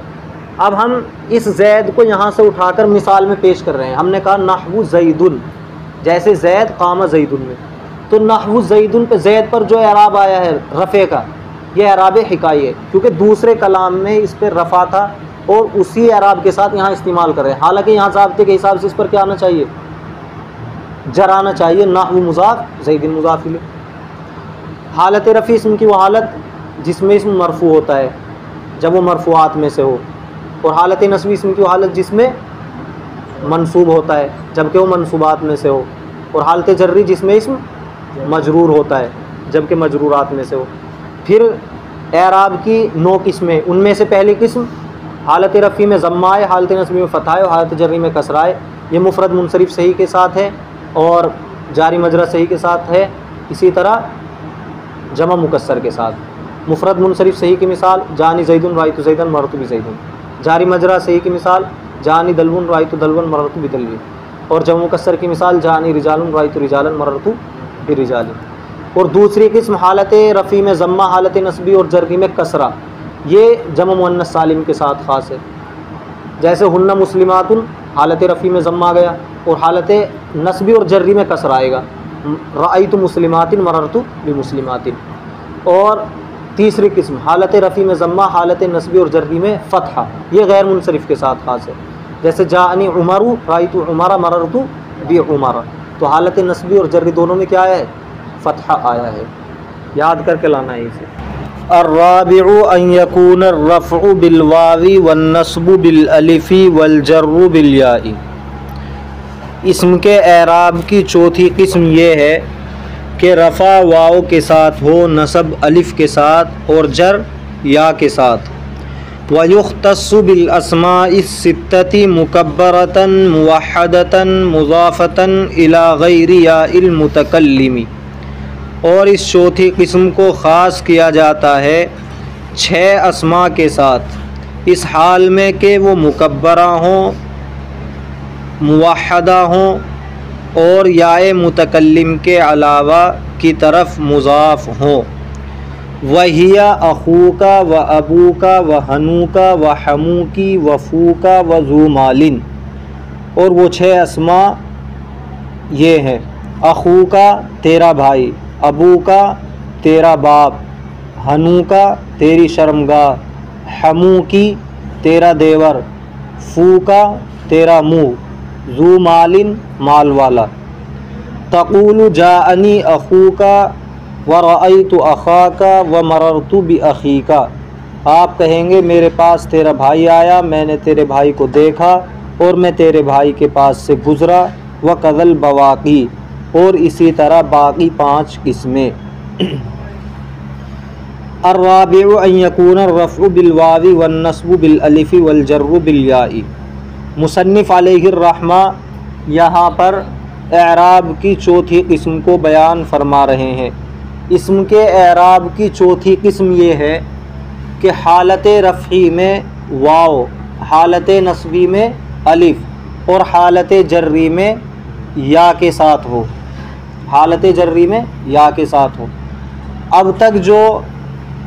अब हम इस ज़ैद को यहाँ से उठाकर मिसाल में पेश कर रहे हैं। हमने कहा नहवु ज़ैदुन, जैसे ज़ैद क़ाम ज़ैदुन में, तो नहवु ज़ैदुन पे ज़ैद पर जो एराब आया है रफ़े का, यह एराब हिकाई है, क्योंकि दूसरे कलाम में इस पर रफ़ा था और उसी एराब के साथ यहाँ इस्तेमाल कर रहे हैं। हालांकि यहाँ ज़ाब्ते के हिसाब से इस पर क्या आना चाहिए, जर आना चाहिए, नहवु मुज़ाफ़ ज़ैदिन मुज़ाफ़ इलैह। हालत रफ़ी इसम की वो हालत जिसमें इसम मरफ़ू होता है जब वो मरफ़ूआत में से हो, और हालत नस्बी इसम की वो हालत जिसमें मनसूब होता है जबकि वो मनसूबात में से हो, और हालत जर्री जिसमें इसम मजरूर होता है जबकि मजरूरात में से हो। फिर एराब की 9 किस्में, उनमें से पहली किस्म हालत रफ़ी में ज़म्मा है, हालत नस्बी में फ़तह है और हालत जर्री में कसरा है। ये मुफ़रद मुनसरिफ सही के साथ है और जारी मजरा सही के साथ है, इसी तरह जमा मुकस्सर के साथ। मुफ़रद मुनसरिफ सही की मिसाल जानी ज़ैदुन रायतु ज़ैदन मररतु बि ज़ैदिन, जारी मजरा सही की मिसाल जानी दलवन रायतु दलवन मररतु बि दलविन, और जमा मुकस्सर की मिसाल जानी रिजालुन रायतु रिजालन मररतु बि रिजालिन। और दूसरी किस्म हालत रफ़ी में ज़म्मा, हालत नस्बी और जर्री में कसरा, ये जमा मुअन्नस सालिम के साथ ख़ास है। जैसे हुन्ना मुस्लिमातुन, हालत रफ़ी में ज़म्मा गया और हालत नस्बी और जर्री में कसरा आएगा, रायतु मुस्लिमातिन मररतु बि मुस्लिमातिन। और तीसरी किस्म हालत रफ़ी में ज़म्मा, हालत नस्बी और जर्री में फ़तहा, ये गैर मुनसरिफ के साथ ख़ास है। जैसे जानी उमरु रायतु उमरा मररतु बि उमरा, तो हालत नस्बी और जर्री दोनों में क्या है, फ़तहा आया है, याद करके लाना है इसे। अर्राबिउ अन यकून अर्रफ़उ बिल वावी वन नस्बु बिल अलिफ़ी वल जर्रु बिल याई। इस्म के एराब की चौथी किस्म ये है कि रफ़ा वाव के साथ हो, नसब अलिफ़ के साथ और जर या के साथ। वयुख्तस्सु बिल अस्माइ सित्तति मुकब्बरतन मुवह्हदतन मुज़ाफ़तन इला गैरि याइल मुतकल्लिमी। और इस चौथी किस्म को ख़ास किया जाता है 6 अस्मा के साथ, इस हाल में कि वो मुकब्बरा हों, मुवह्हदा हों और याए मुतकल्लिम के अलावा की तरफ मुज़ाफ़ हों। वहिया अख़ूका व अबूका व हनूका व हमूकी व फूका व ज़ू मालिन। और वो 6 अस्मा ये हैं, अख़ूका तेरा भाई, अबूका तेरा बाप, हनूका तेरी शर्मगाह, हमूकी तेरा देवर, फूका तेरा मुँह, ज़ू मालिन माल वाला। तक़ूलु जाअनी अख़ूका व रअयतु अख़ाका व मररतु बि अख़ीका। आप कहेंगे मेरे पास तेरा भाई आया, मैंने तेरे भाई को देखा और मैं तेरे भाई के पास से गुज़रा। व कज़ल बवाक़ी, और इसी तरह बाकी 5 किस्में। अर्राबिउ अन यकून अर्रफ़्उ बिलवावी वन्नस्बु बिलअलिफ़ि वलजर्रु बिलयाई। मुसन्निफ़ अलैहिर्रहमा यहाँ पर एराब की चौथी किस्म को बयान फरमा रहे हैं। इस्म के एराब की चौथी किस्म ये है कि हालत रफ़ी में वाव, हालत नस्बी में अलिफ़ और हालत जर्री में या के साथ हो, हालत जर्री में या के साथ हो। अब तक जो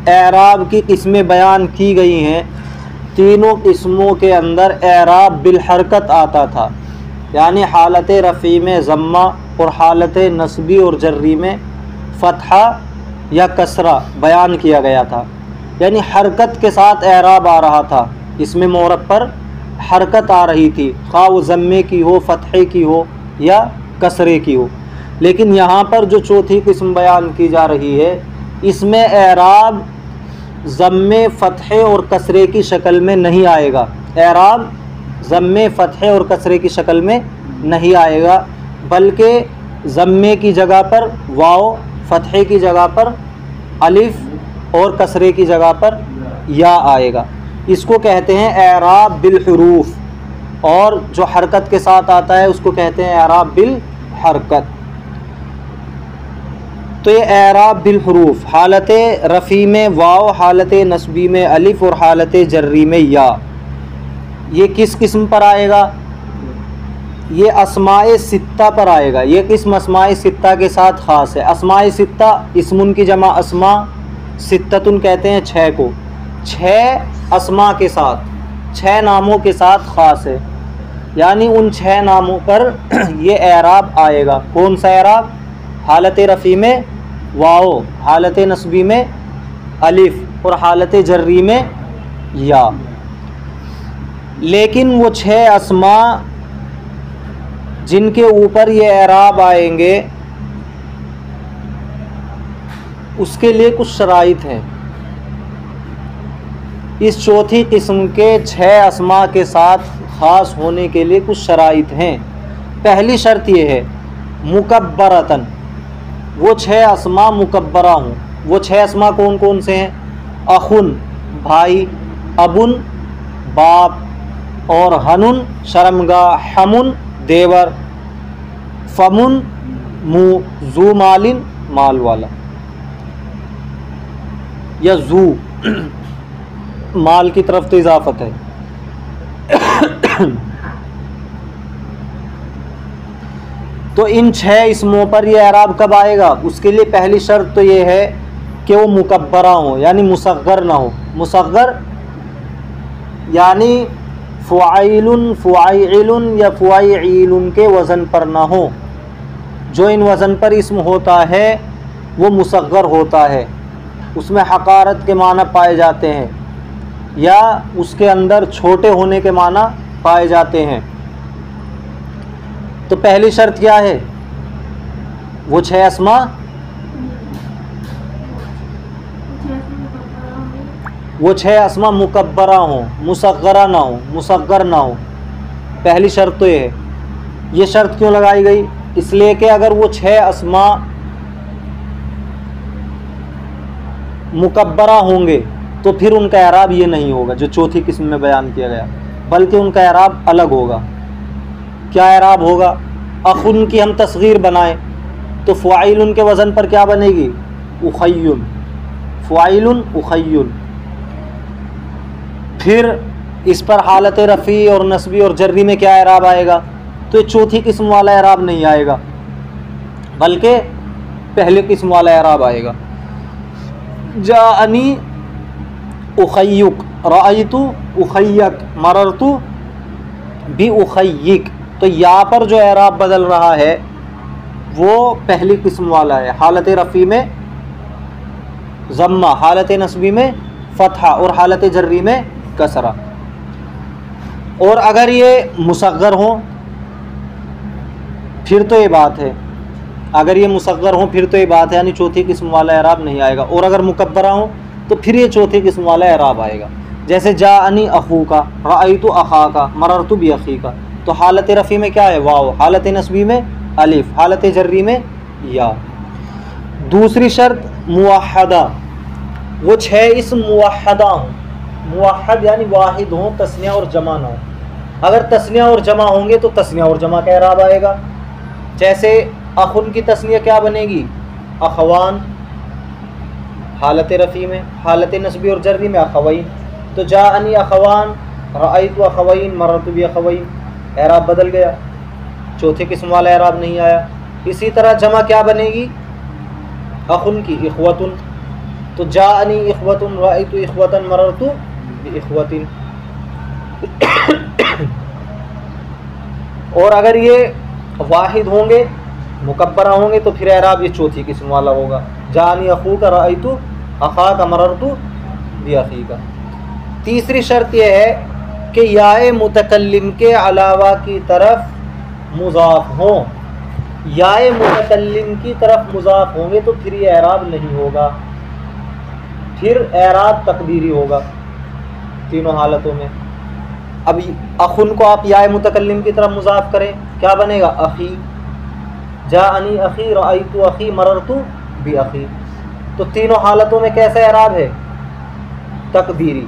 एराब की किस्में बयान की गई हैं, तीनों किस्मों के अंदर एराब बिलहरकत आता था, यानी हालत रफ़ी में ज़म्मा और हालत नस्बी और जर्री में फ़तहा या कसरा बयान किया गया था, यानी हरकत के साथ एराब आ रहा था। इसमें मोरब पर हरकत आ रही थी, खा वो ज़म्मे की हो, फ़तहे की हो या कसरे की हो। लेकिन यहाँ पर जो चौथी किस्म बयान की जा रही है, इसमें एराब ज़म्मे, फ़तहे और कसरे की शक्ल में नहीं आएगा। एराब ज़म्मे, फ़तहे और कसरे की शक्ल में नहीं आएगा, बल्कि ज़म्मे की जगह पर वाव, फ़तहे की जगह पर अलिफ़ और कसरे की जगह पर या आएगा। इसको कहते हैं एराब बिलहुरूफ, और जो हरकत के साथ आता है उसको कहते हैं एराब बिल हरकत। तो ये एराब बिलहुरूफ, हालत रफ़ी में वाव, हालत नस्बी में अलिफ़ और हालत जर्री में या, ये किस किस्म पर आएगा? ये अस्माए सित्ता पर आएगा। ये किस्म अस्माए सित्ता के साथ ख़ास है। अस्माए सित्ता इस्मुन की जमा अस्मा, सित्ततुन कहते हैं छः को। छः अस्मा के साथ, छः नामों के साथ ख़ास है, यानी उन छः नामों पर ये एराब आएगा। कौन सा एराब? हालत रफ़ी में वाओ, हालत नस्बी में अलिफ़ और हालत जर्री में या। लेकिन वो छः अस्मा जिनके ऊपर ये एराब आएंगे, उसके लिए कुछ शराइत हैं। इस चौथी किस्म के छः अस्मा के साथ ख़ास होने के लिए कुछ शराइत हैं। पहली शर्त ये है मुकब्बरतन, वो छः अस्मा मुकब्बरा हों। वो छः अस्मा कौन कौन से हैं? अखुन भाई, अबुन बाप, और हनुन शर्मगाह, हमुन देवर, फमुन मुँह, जू मालिन माल वाला, या जू माल की तरफ तो इजाफत है। तो इन छः इसमों पर यह एराब कब आएगा? उसके लिए पहली शर्त तो ये है कि वो मुकब्बरा हो, यानी मुसग्गर ना हो। मुसग्गर यानी फ़ुआइलुन, फ़ुआइलुन या फ़ुआइलुन के वज़न पर ना हो। जो इन वज़न पर इसम होता है वो मुसग्गर होता है, उसमें हकारत के माना पाए जाते हैं या उसके अंदर छोटे होने के माना पाए जाते हैं। तो पहली शर्त क्या है? वो छः अस्मा मुकब्बरा हो, मुसग्गरा ना हो, मुसग्गर ना हो। पहली शर्त तो ये है। ये शर्त क्यों लगाई गई? इसलिए कि अगर वो छः अस्मा मुकब्बरा होंगे तो फिर उनका एराब ये नहीं होगा जो चौथी किस्म में बयान किया गया, बल्कि उनका एराब अलग होगा। क्या एराब होगा? अखुन की हम तस्गीर बनाएं तो फ़ुआइलुन के वज़न पर क्या बनेगी? उखय्युन, फ़ुआइलुन उखय्युन। फिर इस पर हालत रफ़ी और नस्बी और जर्री में क्या एराब आएगा? तो ये चौथी किस्म वाला एराब नहीं आएगा, बल्कि पहले किस्म वाला एराब आएगा। जाअनी उखय्युक, रअयतु उखय्यक, मररतु भी उखय्यिक। तो यहाँ पर जो एराब बदल रहा है वो पहली किस्म वाला है। हालत रफ़ी में ज़म्मा, हालत नस्बी में फ़तहा और हालत जर्री में कसरा। और अगर ये मुसग्गर हो फिर तो ये बात है, अगर ये मुसग्गर हो फिर तो ये बात है, यानी चौथी किस्म वाला एराब नहीं आएगा। और अगर मुकब्बरा हो तो फिर ये चौथी किस्म वाला एराब आएगा। जैसे जाअनी अखूका, रअयतु अखाका, मररतु भी अखीका। तो हालत रफ़ी में क्या है? वाव, हालत नस्बी में अलिफ, हालत जर्री में या। दूसरी शर्त मुवहदा, वो 6 इसम मुवहदा हों। मुवहद यानी वाहिद हों, तस्निया और जमा ना हो। अगर तस्निया और जमा होंगे तो तस्निया और जमा का एराब आएगा। जैसे अखुन की तस्निया क्या बनेगी? अखवान, हालत रफ़ी में, हालत नस्बी और जर्री में अखवैन। तो जाअनी अखवान, रअयतु अखवैन, मररतु बि अखवैन, एराब बदल गया, चौथे किस्म वाला एराब नहीं आया। इसी तरह जमा क्या बनेगी? अखुन की इख्वतुन, तो जाअनी इख्वतुन, रअयतु इख्वतन, मररतु बि इख्वतिन। और अगर ये वाहिद होंगे, मुकब्बरा होंगे, तो फिर एराब ये चौथी किस्म वाला होगा। जानी अखूका, रअयतु अखाका, मररतु बि अखीका। तीसरी शर्त यह है कि याए मुतकल्लिम के अलावा की तरफ मुज़ाफ हों। याए मुतकल्लिम की तरफ मुज़ाफ होंगे तो फिर ये एराब नहीं होगा, फिर एराब तकदीरी होगा तीनों हालतों में। अब अखुन को आप याए मुतकल्लिम की तरफ मुज़ाफ करें, क्या बनेगा? अखी, जाअनी अखी, रअयतु अखी, मररतु बि अखी। तो तीनों हालतों में कैसा एराब है? तकदीरी।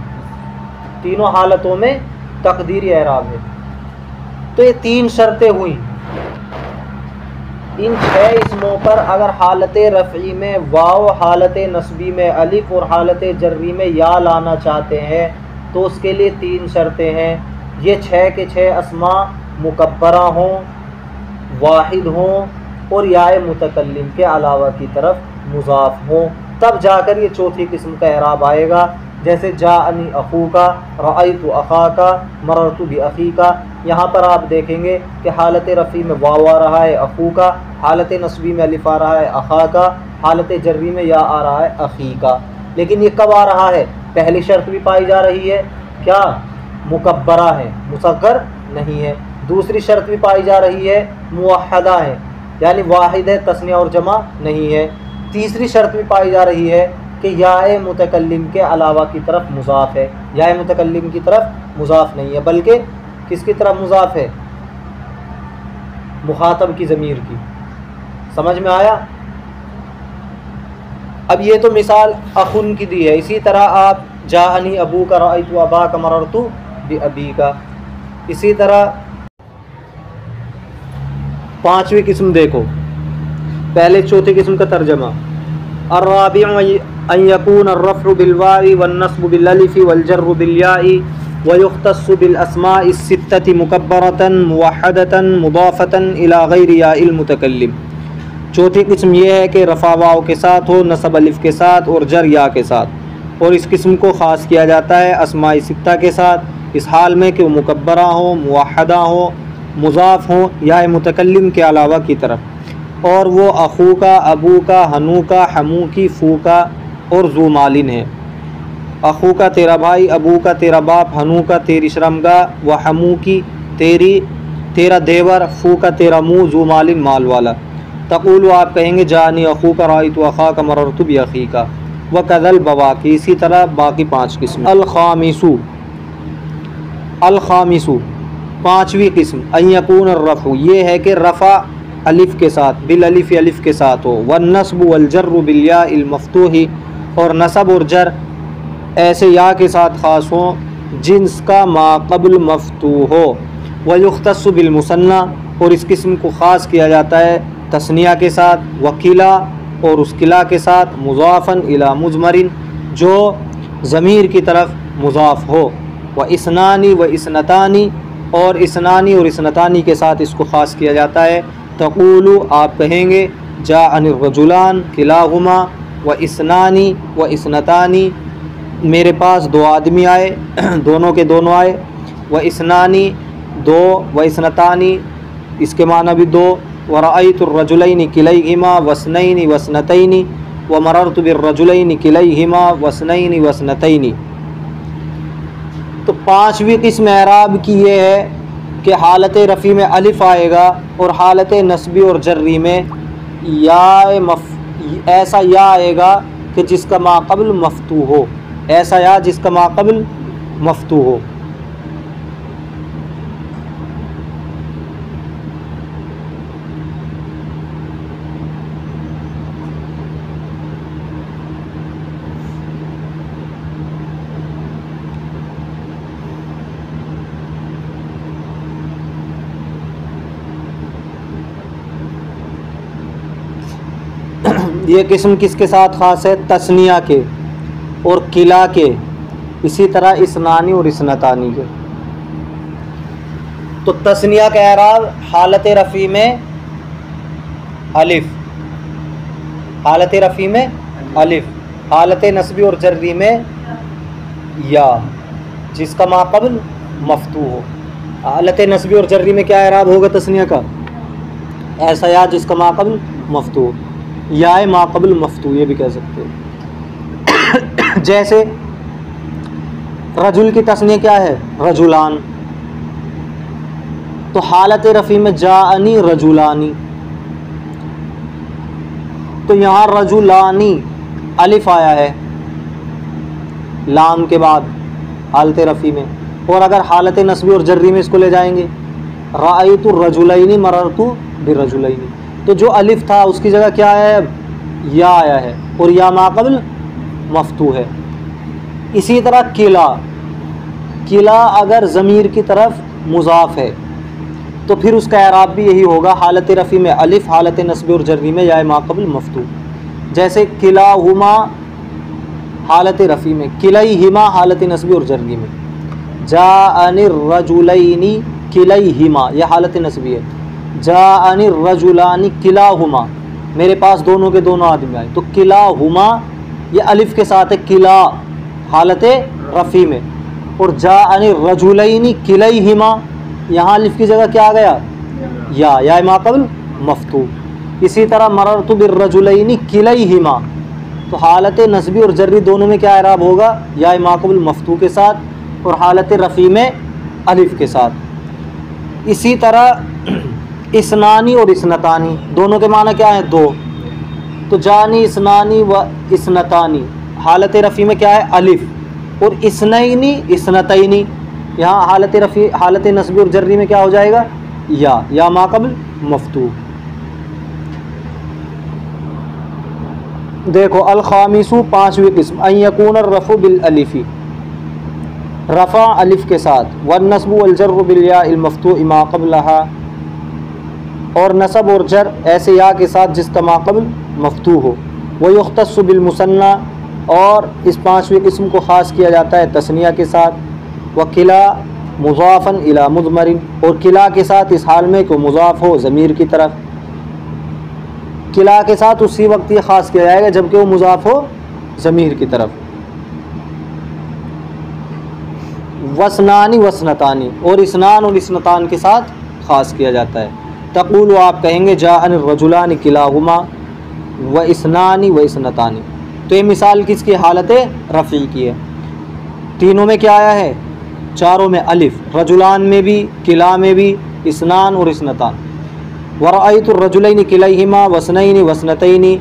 तीनों हालतों में तकदीरी एराब है। तो ये 3 शर्तें हुई। इन 6 इसमों पर अगर हालत रफ़ी में वाव, हालत नस्बी में अलिफ और हालत जर्री में या लाना चाहते हैं तो उसके लिए 3 शर्तें हैं। ये 6 के 6 अस्मा मुकब्बरा हों, वाहिद हों और याए मुतकल्लिम के अलावा की तरफ मुज़ाफ हों, तब जाकर ये चौथी किस्म का एराब आएगा। जैसे जाअनी अखूका, रअयतु अखाका, मररतु बि अखीका। यहाँ पर आप देखेंगे कि हालत रफ़ी में वाव आ रहा है अखूका, हालत नस्बी में अलिफ आ रहा है अखाका, हालत जर्री में या आ रहा है अखीका। लेकिन ये कब आ रहा है? पहली शर्त भी पाई जा रही है, क्या? मुकब्बरा है, मुसग्गर नहीं है। दूसरी शर्त भी पाई जा रही है, मुवहदा है, यानी वाहिद है, तस्निया और जमा नहीं है। तीसरी शर्त भी पाई जा रही है कि याए मुतकल्लिम के अलावा की तरफ मुज़ाफ है। याए मुतकल्लिम की तरफ मुज़ाफ नहीं है, बल्कि किसकी तरफ मुज़ाफ है? मुखातब की ज़मीर की। समझ में आया? अब ये तो मिसाल अखुन की दी है। इसी तरह आप जाअनी अबू का, रअयतु अबा का, मररतु बि अबी का। इसी तरह 5वीं किस्म देखो, पहले चौथी किस्म का तर्जमा। अर्राबिउ अन यकून अर्रफ़्उ बिलवावी वन्नस्बु बिलअलिफ़ि वलजर्रु बिलयाइ वयुख्तस्सु बिलअस्माइ सित्तति मुकब्बरतन मुवहदतन मुदाफ़तन इला गैरि याइल मुतकल्लिम। चौथी किस्म यह है कि रफ़ा वाव के साथ हो, नसब अलिफ़ के साथ और जर या के साथ, और इस किस्म को ख़ास किया जाता है अस्माई सित्ता के साथ, इस हाल में कि वो मुकब्बरा हो, मुवहदा हो, मुज़ाफ़ हो या मुतकल्लिम के अलावा की तरफ। और वो अखू का, अबू का, हनू का, हमू की, फ़ू का और ज़ू मालिन है। अखू का तेरा भाई, अबू का तेरा बाप, हनू का तेरी शर्मगाह, व हमू की तेरी, तेरा देवर, फ़ू का तेरा मुँह, ज़ू मालिन माल वाला। तक़ूल आप कहेंगे जानी अखू का, रअयतु अखा का, मररतु बि अखी का। व कज़ल बवाकी, इसी तरह बाकी 5 किस्म। अल-ख़ामिसु, अल-ख़ामिसु 5वीं किस्म अन यकून अर्रफ़्उ, ये है कि रफ़ा अलिफ़ के साथ, बिल अलिफ़ अलिफ़ के साथ हो, वन्नस्बु वलजर्रु बिलयाइल मफ़्तूही, और नसब और जर ऐसे या के साथ ख़ास हों जिनका माक़बल मफ़तू हो। वयुख्तस्सु बिलमुसन्ना, और इस किस्म को ख़ास किया जाता है तस्निया के साथ, वकीला और उस किला के साथ, मुज़ाफ़न इला मुज़मरिन, जो ज़मीर की तरफ मुज़ाफ़ हो। व इसनानी व इसनतानी, और इसनानी और इसनतानी के साथ इसको ख़ास किया जाता है। तक़ूलु आप कहेंगे जाअनि रजुलान किलाहुमा व इसनानी व इसनतानी, मेरे पास 2 आदमी आए, दोनों के दोनों आए। व इसनानी 2, व इसनतानी इसके माना भी 2। व रअयतु रजुलैनि किलैहिमा वस्नैनि वस्नतैनि व मररतु बिर्रजुलैनि किलैहिमा वस्नैनि वस्नतैनि। तो 5वीं किस्म एराब की ये है कि हालत रफ़ी में अलिफ़ आएगा और हालत नस्बी और जर्री में ऐसा या आएगा कि जिसका माक़बल मफ़तू हो, ऐसा या जिसका माक़बल मफ़तू हो। ये किस्म किसके साथ ख़ास है? तस्निया के और किला के, इसी तरह इसनानी और इसनतानी के। तो तस्निया का एराब हालत रफ़ी में अलिफ, हालत रफ़ी में अलिफ, हालत नस्बी और जर्री में या, जिसका माक़बल मफ्तू हो। हालत नस्बी और जर्री में क्या एराब होगा तस्निया का? ऐसा या जिसका माक़बल मफ्तू हो, या माक़बल मफ्तू ये भी कह सकते हो। जैसे रजुल की तस्निया क्या है? रजुलान। तो हालत रफ़ी में जाअनी रजुलानी, तो यहाँ रजुलानी अलिफ आया है लाम के बाद हालत रफ़ी में। और अगर हालत नस्बी और जर्री में इसको ले जाएंगे, राअयतु रजुलैनी मररतु बिरजुलैनी, तो जो अलिफ था उसकी जगह क्या है? या आया है, और या माक़बल मफ्तू है। इसी तरह किला, किला अगर ज़मीर की तरफ मुज़ाफ़ है तो फिर उसका एराब भी यही होगा, हालत रफ़ी में अलिफ, हालत नस्बी और जर्री में या माक़बल मफ्तू। जैसे किलाहुमा हालत रफ़ी में, किलैहिमा हालत नस्बी और जर्री में। जाअनिर रजुलैनी किलैहिमा, यह हालत नस्बी है। जाअनिर रजुलानी किलाहुमा, मेरे पास दोनों के दोनों आदमी आए। तो किलाहुमा ये अलिफ के साथ है, किला हालत रफ़ी में। और जाअनिर रजुलैनी किलैहिमा, यहाँ अलिफ की जगह क्या आ गया? या माक़बल मफ्तू। इसी तरह मररतु बिर्रजुलैनी किलैहिमा, तो हालत नस्बी और जर्री दोनों में क्या एराब होगा? या माक़बल मफ्तू के साथ, और हालत रफ़ी में अलिफ के साथ। इसी तरह इसनानी और इसनतानी दोनों के माना क्या है? दो। तो जानी इसनानी व इसनतानी, हालत रफ़ी में क्या है? अलिफ, और इसनैनी इसनतैनी, यहाँ हालत रफ़ी हालत नस्बी और जर्री में क्या हो जाएगा? या माक़बल मफ्तू। देखो अल ख़ामिसु पाँचवीं किस्म, अन यकून रफ़ु बिल अलिफ़ी, रफ़ा अलिफ के साथ, वन नस्बु वल जर्रु बिल या इल मफ्तू मा क़ब्लहा, और नसब और जर ऐसे या के साथ जिसका माक़बल मफ्तू हो। व युख्तस्सु बिल मुसन्ना, और इस पाँचवीं किस्म को ख़ास किया जाता है तस्निया के साथ। व किला मुज़ाफ़न इला मुज़मरिन, और किला के साथ इस हाल में को मुज़ाफ़ हो ज़मीर की तरफ। किला के साथ उसी वक्त ये ख़ास किया जाएगा जबकि वो मुज़ाफ़ हो ज़मीर की तरफ। वसनानी वसनतानी, और इसनान और इसनतान के साथ ख़ास किया जाता है। तक़ूल आप कहेंगे जाअन रजुलानी किलाहुमा व इसनानी व इसनतानी। तो ये मिसाल किसकी? हालत रफ़ी की है। तीनों में क्या आया है? चारों में अलिफ, रजुलान में भी, किला में भी, इसनान और इसनतान। वरअयतु रजुलैनि किलैहिमा वसनैनि वसनतैनि,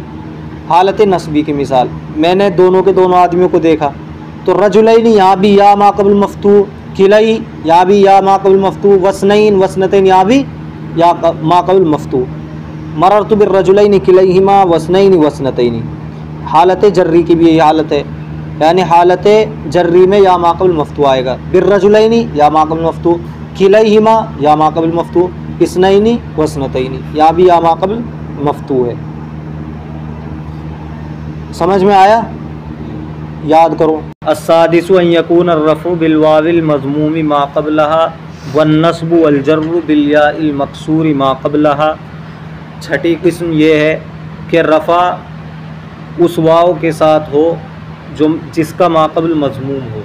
हालत नस्बी की मिसाल, मैंने दोनों के दोनों आदमियों को देखा। तो रजुलैनि यहाँ भी या माक़बल मफ्तू, किलै यहाँ भी या माक़बल मफ्तू, वसनैन वसनतैन यहाँ भी या माक़बल मफ्तू। मररतु बिर्रजुलैनि किलैहिमा वसनैनि वसनतैनि, हालत जर्री की भी यही हालत है, यानी हालत जर्री में या माक़बल मफ्तू आएगा। बिर्रजुलैनि या माक़बल मफ्तू, किलैहिमा या माक़बल मफ्तू, इसनैनि वसनतैनि या भी या माक़बल मफ्तू है। समझ में आया? याद करो। अस्सादिसु अन यकून अर्रफ़ु बिल वाविल मज़मूमी मा क़ब्लहा वन नस्बु वल जर्रु बिल याइल मकसूरी मा क़ब्लहा। छठी किस्म ये है कि रफ़ा उस वाव के साथ हो जो जिसका माक़बल मज़मूम हो।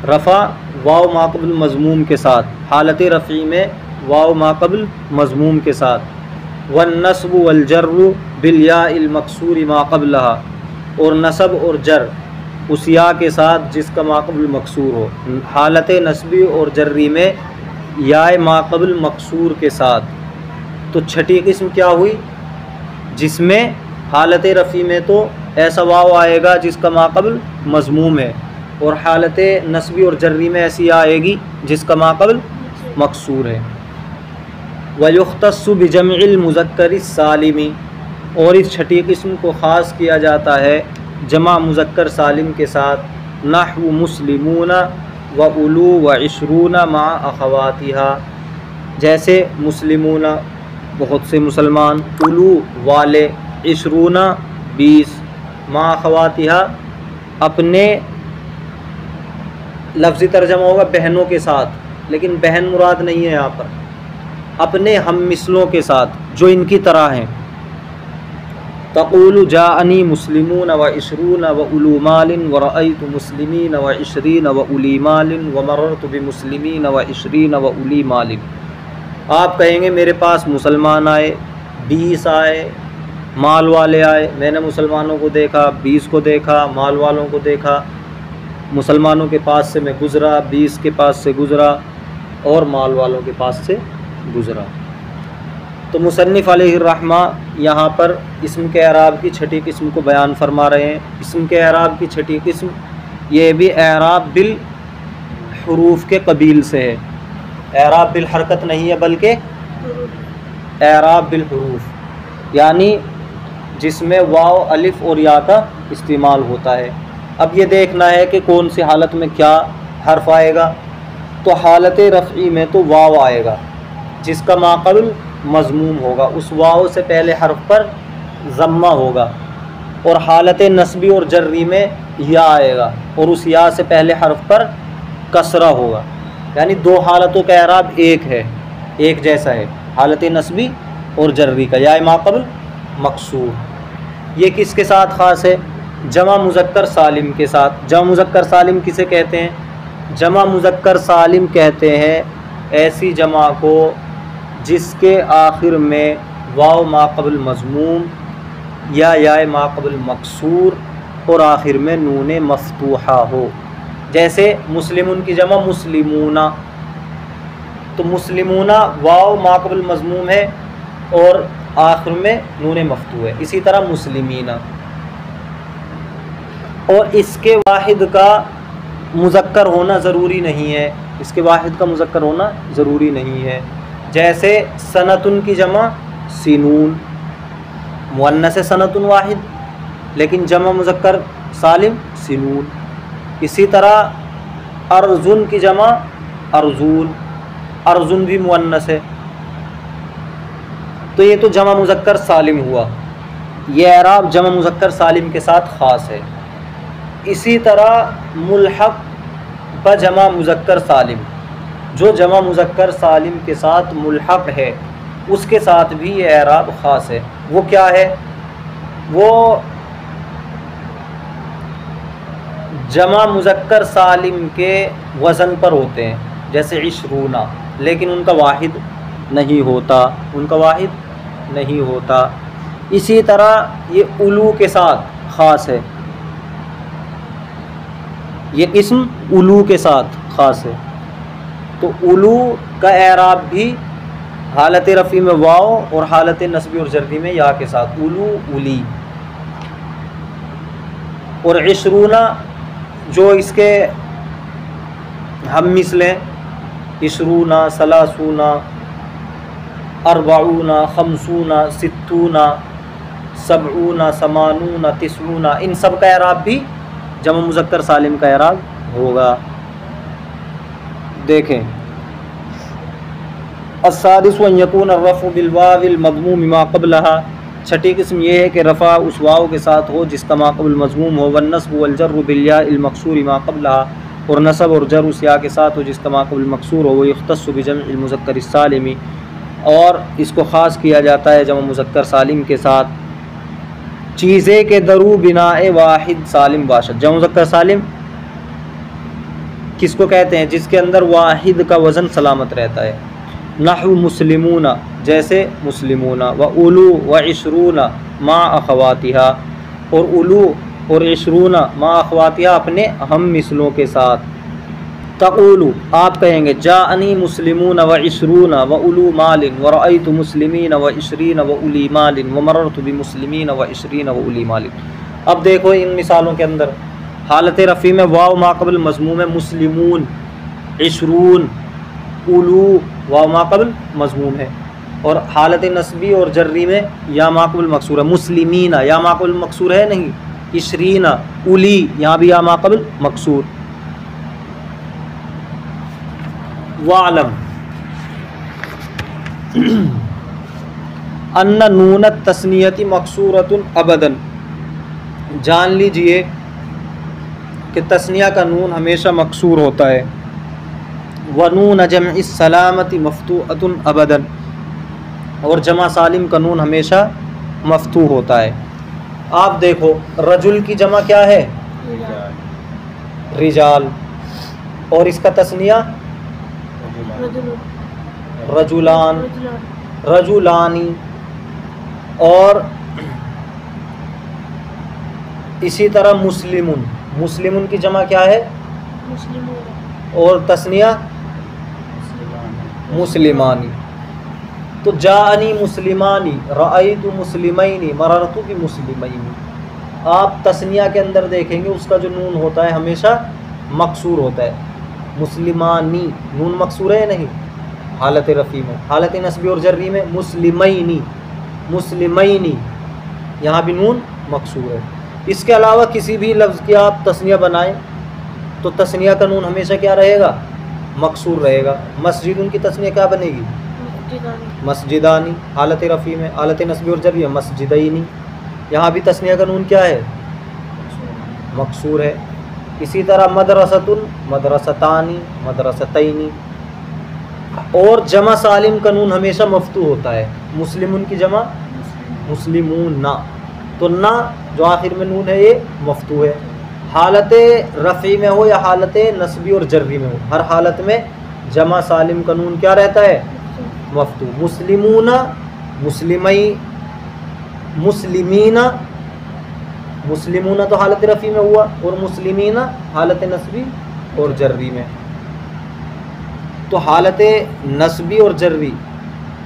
रफ़ा वाव माक़बल मज़मूम के साथ, हालत रफ़ी में वाव माक़बल मज़मूम के साथ। वन नस्बु वल जर्रु बिल याइल मकसूरी मा क़ब्लहा, और नसब और जर उस या के साथ जिसका माक़बल मकसूर हो। हालत नस्बी और जर्री में या माक़बल मकसूर के साथ। तो छठी किस्म क्या हुई? जिसमें हालत रफ़ी में तो ऐसा वाव आएगा जिसका माक़बल मज़मूम है, और हालत नस्बी और जर्री में ऐसी आएगी जिसका माक़बल मकसूर है। वयुख्तस्सु बिजमइल मुज़क्कर सालिमी, और इस छठी किस्म को ख़ास किया जाता है जमा मुज़क्कर सालिम के साथ। नहवु मुस्लिमूना व उलू व इशरूना मा अखवातिहा, जैसे मुस्लिमूना बहुत से मुसलमान, उलू वाले, इशरूना 20, मा अखवातिहा अपने लफ्ज़ी तर्जमा होगा बहनों के साथ, लेकिन बहन मुराद नहीं है यहाँ पर, अपने हम मिसलों के साथ जो इनकी तरह हैं। तक़ूलु जाअनी मुस्लिमून व इशरून व उलू मालिन व रअयतु मुस्लिमीन व इशरीन व उली मालिन व मररतु बिमुस्लिमीन व इशरीन व उली मालिन। आप कहेंगे मेरे पास मुसलमान आए, 20 आए, माल वाले आए, मैंने मुसलमानों को देखा, 20 को देखा, माल वालों को देखा, मुसलमानों के पास से मैं गुज़रा, 20 के पास से गुज़रा और माल वालों के पास से गुज़रा। तो मुसन्निफ़ अलैहिर्रहमा यहाँ पर इस्म के एराब की छठी किस्म को बयान फरमा रहे हैं। इस्म के एराब की छठी किस्म ये भी एराब बिल हुरूफ के कबील से है। एराब बिल हरकत नहीं है बल्कि एराब बिल हुरूफ, यानी जिसमें वाव अलिफ और या का इस्तेमाल होता है। अब ये देखना है कि कौन सी हालत में क्या हर्फ आएगा। तो हालत रफ़ी में तो वाव आएगा जिसका माक़बल मज़मूम होगा, उस वाव से पहले हर्फ पर ज़म्मा होगा। और हालत नस्बी और जर्री में या आएगा और उस या से पहले हर्फ पर कसरा होगा। यानी दो हालतों का एराब एक है, एक जैसा है, हालत नस्बी और जर्री का, या माक़बल मकसूर। ये किसके साथ ख़ास है? जमा मुज़क्कर सालिम के साथ। जमा मुज़क्कर सालिम किसे कहते हैं? जमा मुज़क्कर सालिम कहते हैं ऐसी जमा को जिसके आखिर में वाव माक़बल मज़मूम या माक़बल मकसूर और आखिर में नून मफ़तूहा हो। जैसे मुस्लिमुन की जमा मुस्लिमूना, तो मुस्लिमूना वाव माक़बल मज़मूम है और आखिर में नून मफ़तूह है। इसी तरह मुस्लिमीना। और इसके वाहिद का मुज़क्कर होना ज़रूरी नहीं है, इसके वाहिद का मुज़क्कर होना ज़रूरी नहीं है। जैसे सनतुन की जमा सिनून, मुअन्नस है सनतुन वाहिद, लेकिन जमा मुज़क्कर सालिम सिनून। इसी तरह अर्जुन की जमा अर्जुन, अर्जुन भी मुअन्नस है। तो ये तो जमा मुज़क्कर सालिम हुआ, ये एराब जमा मुज़क्कर सालिम के साथ ख़ास है। इसी तरह मुल्हक़ ब जमा मुज़क्कर सालिम, जो जमा मुज़क्कर सालिम के साथ मुल्हक़ है उसके साथ भी ये एराब ख़ास है। वो क्या है? वो जमा मुज़क्कर सालिम के वज़न पर होते हैं, जैसे इशरूना, लेकिन उनका वाहिद नहीं होता, उनका वाहिद नहीं होता। इसी तरह ये उलू के साथ ख़ास है, ये इस्म उलू के साथ ख़ास है। तो उलू का एराब भी हालत रफ़ी में वाव और हालत नस्बी और जर्री में या के साथ, उलू उली। और इशरूना जो इसके हम मिसलें, इशरूना, सलासूना, अरबाऊना, खमसूना, सित्तूना, सबऊना, समानूना, तिस्ऊना, इन सब का एराब भी जमा मुज़क्कर सालिम का एराब होगा। देखें, अस्सादिस व यकून अर्रफ़ु बिल वाविल मज़मूम मा क़ब्लहा, छठी किस्म ये है कि रफ़ा उस वाव के साथ हो जिसका माक़बल मज़मूम हो। वन नस्ब वल जर्र बिल याइल मक़सूर मा क़ब्लहा, और नसब और जर उस या के साथ हो जिसका माक़बल मक़सूर हो। वो यख्तस्सु बिजम्इल मुज़क्कर सालिमी, और इसको ख़ास किया जाता है जमा मुज़क्कर सालिम के साथ। चीज़े के दरू बिनाए वाहिद सालिम बाशद, जमा मुज़क्कर सालिम किसको कहते हैं? जिसके अंदर वाहिद का वज़न सलामत रहता है। नहु मुस्लिमूना, जैसे मुस्लिमूना, व उलू व इशरूना मा अखवातिहा, और उलू और इशरूना मा अखवातिहा अपने हम मिसलों के साथ। तक़ूलु आप कहेंगे जाअनी मुस्लिमून व इशरून व उलू मालिन व रअयतु मुस्लिमीन व इशरीन व उली मालिन व मररतु बिमुस्लिमीन व इशरीन व उली मालिन। अब देखो इन मिसालों के अंदर हालत रफ़ी में वाव माक़बल मज़मूम है, मुस्लिमून, इशरून, उलू वाव माक़बल मज़मूम है, और हालत नस्बी और जर्री में या माक़बल मकसूर है। मुस्लिमीना या माक़बल मकसूर है नहीं, इशरीना, उली यहाँ भी या माक़बल मकसूर। वालम अन्ना नूनत तस्नियती मकसूरतुन अबदन, जान लीजिए कि तस्निया का नून हमेशा मकसूर होता है। व नून जमई सलामती मफ्तूअतुन अबदन, और जमा सालिम का नून हमेशा मफ्तू होता है। आप देखो रजुल की जमा क्या है? रिजाल। और इसका तस्निया रजुलान, रजुलानी। और इसी तरह मुस्लिमुन, मुस्लिमुन की जमा क्या है? और तस्निया मुस्लिमानी। तो जानी मुस्लिमानी, रअयतु मुस्लिमैनी, मररतु भी मुस्लिमैनी। आप तस्निया के अंदर देखेंगे उसका जो नून होता है हमेशा मकसूर होता है। मुस्लिमानी नून मकसूर है नहीं हालत रफ़ी में, हालत नस्बी और जर्री में मुस्लिमैनी, मुस्लिमैनी, यहाँ भी नून मकसूर है। इसके अलावा किसी भी लफ्ज़ की आप तस्निया बनाएं तो तस्निया का नून हमेशा क्या रहेगा? मकसूर रहेगा। मस्जिद उनकी तस्निया क्या बनेगी? मस्जिदानी, हालत रफ़ी में, हालत नस्बी और जर्री मस्जिदैनी, यहाँ भी तस्निया का नून क्या है? मकसूर है। इसी तरह मदरसतुन, मदरसतानी, मदरसतैनी। और जमा सालिम का नून हमेशा मफ्तू होता है। मुस्लिमुन की जमा मुस्लिमून ना, तो ना जो आखिर में नून है ये मफ्तू है। हालत रफ़ी में हो या हालत नस्बी और जर्री में हो, हर हालत में जमा सालिम का नून क्या रहता है? मफ्तू। मुस्लिमूना, मुस्लिमई, मुस्लिमीना, मुस्लिमूना तो हालत रफ़ी में हुआ, और मुस्लिमीना हालत नस्बी और जर्री में। तो हालत नस्बी और जर्री,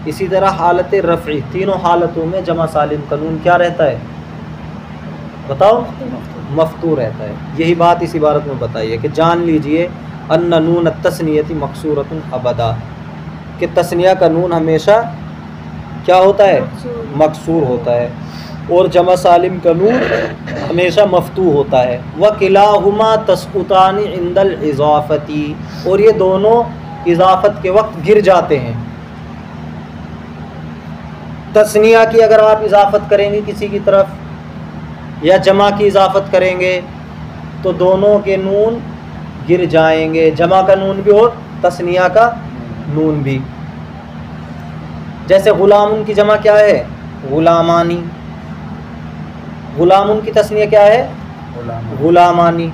इसी तरह हालत रफ़ी, तीनों हालतों में जमा सालिम का नून क्या रहता है? बताओ, मफ्तू रहता है। यही बात इस इबारत में बताई है कि जान लीजिए अन्ना नून तस्नियती मकसूरतुन अबदा, कि तस्निया का नून हमेशा क्या होता है? मकसूर होता है। और जमा सालिम का नून हमेशा मफ्तू होता है। व किलाहुमा तस्कुतानी इंदल इज़ाफ़ती, और ये दोनों इज़ाफ़त के वक्त गिर जाते हैं। तस्निया की अगर आप इज़ाफ़त करेंगे किसी की तरफ या जमा की इज़ाफ़त करेंगे तो दोनों के नून गिर जाएंगे, जमा का नून भी और तस्निया का नून भी। जैसे गुलामुन की जमा क्या है? गुलामानी। गुलामुन की तस्निया क्या है? गुलामानी।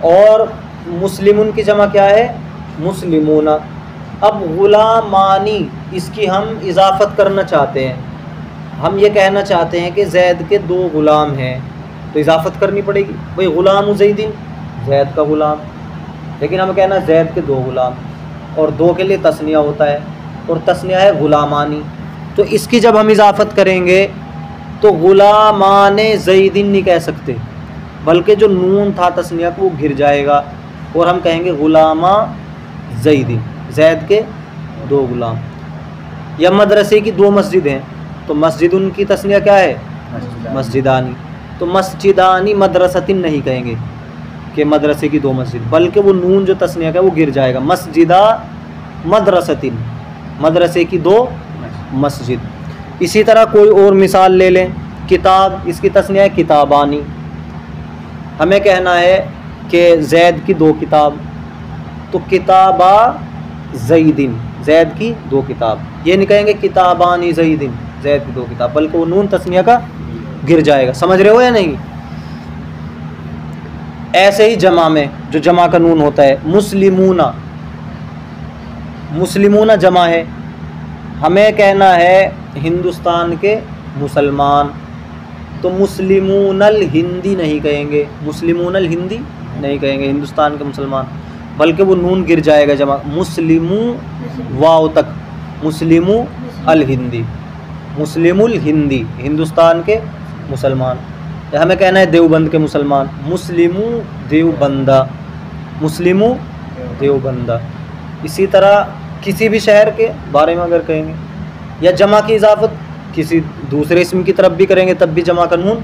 और मुस्लिमुन की जमा क्या है? मुस्लिमूना। अब गुलामानी इसकी हम इज़ाफ़त करना चाहते हैं, हम ये कहना चाहते हैं कि जैद के 2 ग़ुलाम हैं, तो इज़ाफ़त करनी पड़ेगी। भाई ग़ुलाम ज़ैदिन, जैद का ग़ुलाम, लेकिन हम कहना जैद के 2 ग़ुलाम, और 2 के लिए तस्निया होता है, और तस्निया है ग़ुलामानी। तो इसकी जब हम इज़ाफ़त करेंगे तो ग़ुलामाने ज़ैदिन नहीं कह सकते, बल्कि जो नून था तस्निया को वो गिर जाएगा और हम कहेंगे ग़ुलामा ज़ैदिन, जैद के 2 ग़ुलाम। या मदरसे की 2 मस्जिद हैं तो मस्जिद उनकी तस्निया क्या है? मस्जिदानी। तो मस्जिदानी मदरसतिन नहीं कहेंगे कि मदरसे की 2 मस्जिद, बल्कि वो नून जो तस्निया का वो गिर जाएगा। मस्जिदा मदरसतिन, मदरसे की 2 मस्जिद। इसी तरह कोई और मिसाल ले लें, किताब, इसकी तस्निया है किताबानी। हमें कहना है कि जैद की 2 किताब, तो किताबा ज़ैदिन, जैद की 2 किताब। ये नहीं कहेंगे किताबानी ज़ैदिन, जैद की 2 किताब, बल्कि वो नून तस्निया का गिर जाएगा। समझ रहे हो या नहीं? ऐसे ही जमा में जो जमा का नून होता है, मुस्लिमूना, मुस्लिमूना जमा है, हमें कहना है हिंदुस्तान के मुसलमान, तो मुस्लिमूनल हिंदी नहीं कहेंगे, मुस्लिमूनल हिंदी नहीं कहेंगे, हिंदुस्तान के मुसलमान, बल्कि वो नून गिर जाएगा जमा, मुस्लिमू वाव तक, मुस्लिमू अल हिंदी, मुस्लिमुल हिंदी, हिंदुस्तान के मुसलमान। या हमें कहना है देवबंद के मुसलमान, मुस्लिमू देवबंदा, मुस्लिमू देवबंदा। इसी तरह किसी भी शहर के बारे में अगर कहेंगे, या जमा की इजाफत किसी दूसरे इसम की तरफ भी करेंगे तब भी जमा का नून